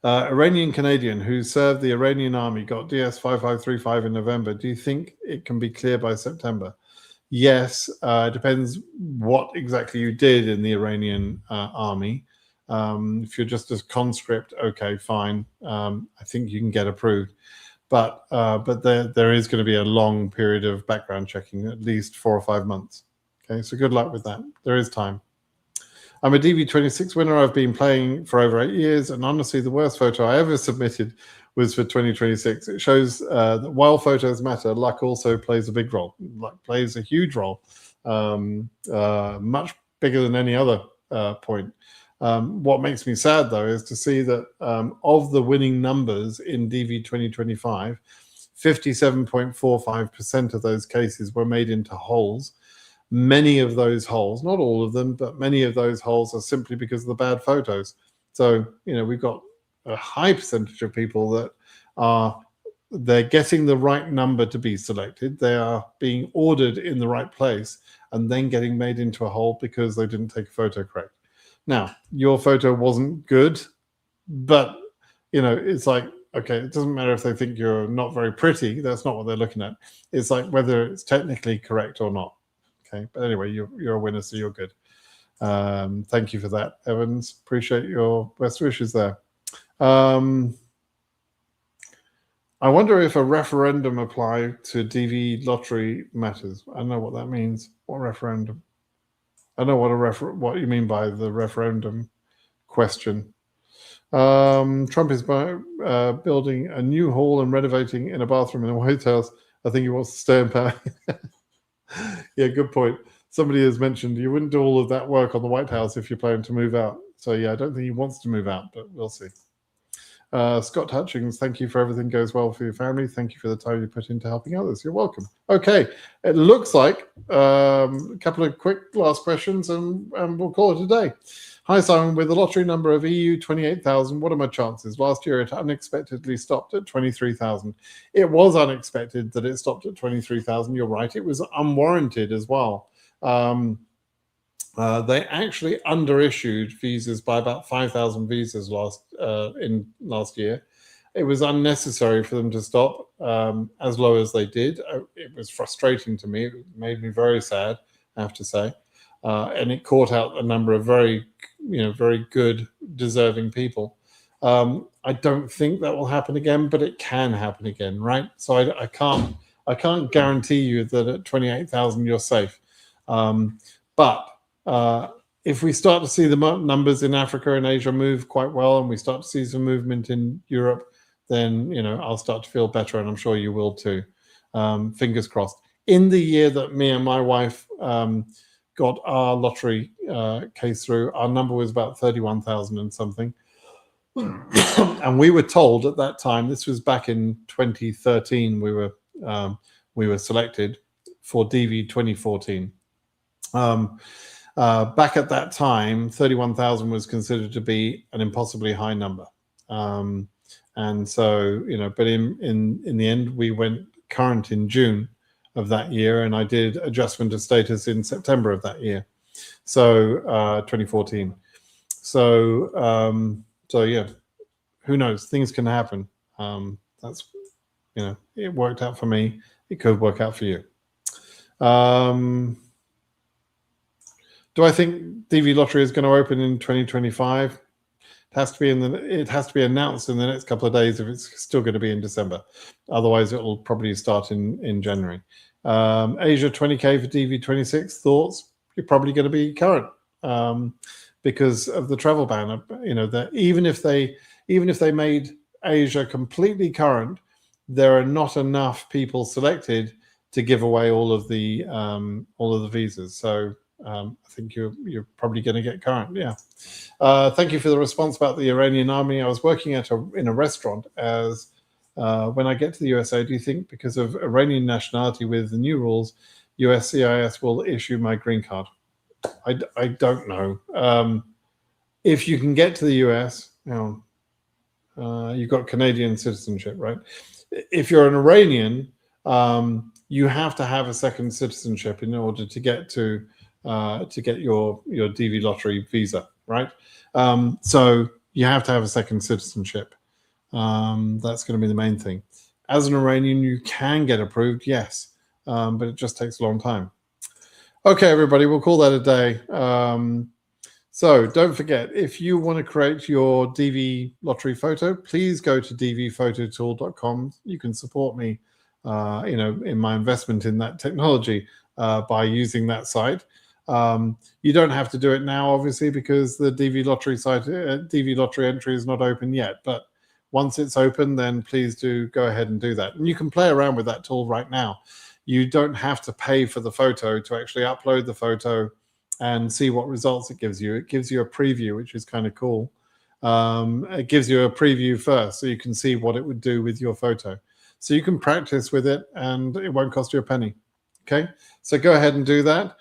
Iranian Canadian who served the Iranian army got DS 5535 in November. Do you think it can be clear by September? Yes, it depends what exactly you did in the Iranian army. If you're just a conscript, okay, fine. I think you can get approved. But there is going to be a long period of background checking, at least 4 or 5 months. Okay, so good luck with that. There is time. I'm a DV26 winner. I've been playing for over 8 years, and honestly, the worst photo I ever submitted was for 2026. It shows that while photos matter, luck also plays a big role. Luck plays a huge role, much bigger than any other point. What makes me sad, though, is to see that of the winning numbers in DV 2025, 57.45% of those cases were made into holes. Many of those holes, not all of them, but many of those holes are simply because of the bad photos. So, we've got a high percentage of people that they're getting the right number to be selected. They are being ordered in the right place and then getting made into a hole because they didn't take a photo correct. Now, your photo wasn't good, but, it's like, okay, it doesn't matter if they think you're not very pretty. That's not what they're looking at. It's like whether it's technically correct or not. Okay, but anyway, you're a winner, so you're good. Thank you for that, Evans. Appreciate your best wishes there. I wonder if a referendum apply to DV lottery matters. I don't know what that means. What referendum? I don't know what you mean by the referendum question. Trump is building a new hall and renovating in a bathroom in the White House. I think he wants to stay in power. Yeah, good point. Somebody has mentioned you wouldn't do all of that work on the White House if you're planning to move out. So yeah, I don't think he wants to move out, but we'll see. Scott Hutchings, thank you for everything goes well for your family. Thank you for the time you put into helping others. You're welcome. Okay, it looks like a couple of quick last questions and we'll call it a day. Hi, Simon. With the lottery number of EU 28,000, what are my chances? Last year, it unexpectedly stopped at 23,000. It was unexpected that it stopped at 23,000. You're right. It was unwarranted as well. They actually underissued visas by about 5,000 visas last year. It was unnecessary for them to stop as low as they did. It was frustrating to me. It made me very sad, I have to say. And it caught out a number of very good, deserving people. I don't think that will happen again, but it can happen again, right? So I can't guarantee you that at 28,000 you're safe. But if we start to see the numbers in Africa and Asia move quite well, and we start to see some movement in Europe, then I'll start to feel better, and I'm sure you will too. Fingers crossed. In the year that me and my wife got our lottery case through, our number was about 31,000 and something. And we were told at that time, this was back in 2013, we were selected for DV 2014. Back at that time, 31,000 was considered to be an impossibly high number. And so, but in the end, we went current in June of that year, and I did adjustment of status in September of that year, so 2014. So so yeah, who knows? Things can happen. That's, you know, it worked out for me. It could work out for you. Do I think DV Lottery is going to open in 2025? It has to be announced in the next couple of days if it's still going to be in December. Otherwise, it will probably start in January. Asia 20K for DV26. Thoughts? You're probably going to be current because of the travel ban. You know, that even if they made Asia completely current, there are not enough people selected to give away all of the visas. So I think you're probably going to get current. Yeah. Thank you for the response about the Iranian army. I was working in a restaurant as when I get to the USA. Do you think because of Iranian nationality with the new rules, USCIS will issue my green card? I don't know. If you can get to the US, you know, you've got Canadian citizenship, right? If you're an Iranian, you have to have a second citizenship in order to get your DV Lottery visa, right? So you have to have a second citizenship. That's going to be the main thing. As an Iranian, you can get approved, yes, but it just takes a long time. Okay, everybody, we'll call that a day. So don't forget, if you want to create your DV Lottery photo, please go to dvphototool.com. You can support me, you know, in my investment in that technology by using that site. You don't have to do it now, obviously, because the DV Lottery site, DV Lottery entry is not open yet. But once it's open, then please do go ahead and do that. And you can play around with that tool right now. You don't have to pay for the photo to actually upload the photo and see what results it gives you. It gives you a preview, which is kind of cool. It gives you a preview first, so you can see what it would do with your photo. So you can practice with it, and it won't cost you a penny. Okay, so go ahead and do that.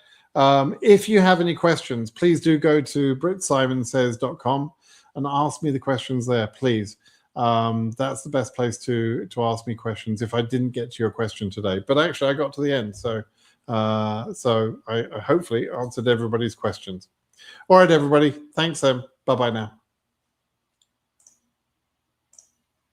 If you have any questions, please do go to BritSimonSays.com and ask me the questions there, please. That's the best place to ask me questions if I didn't get to your question today. But actually, I got to the end, so I hopefully answered everybody's questions. All right, everybody. Thanks, then. Bye-bye now.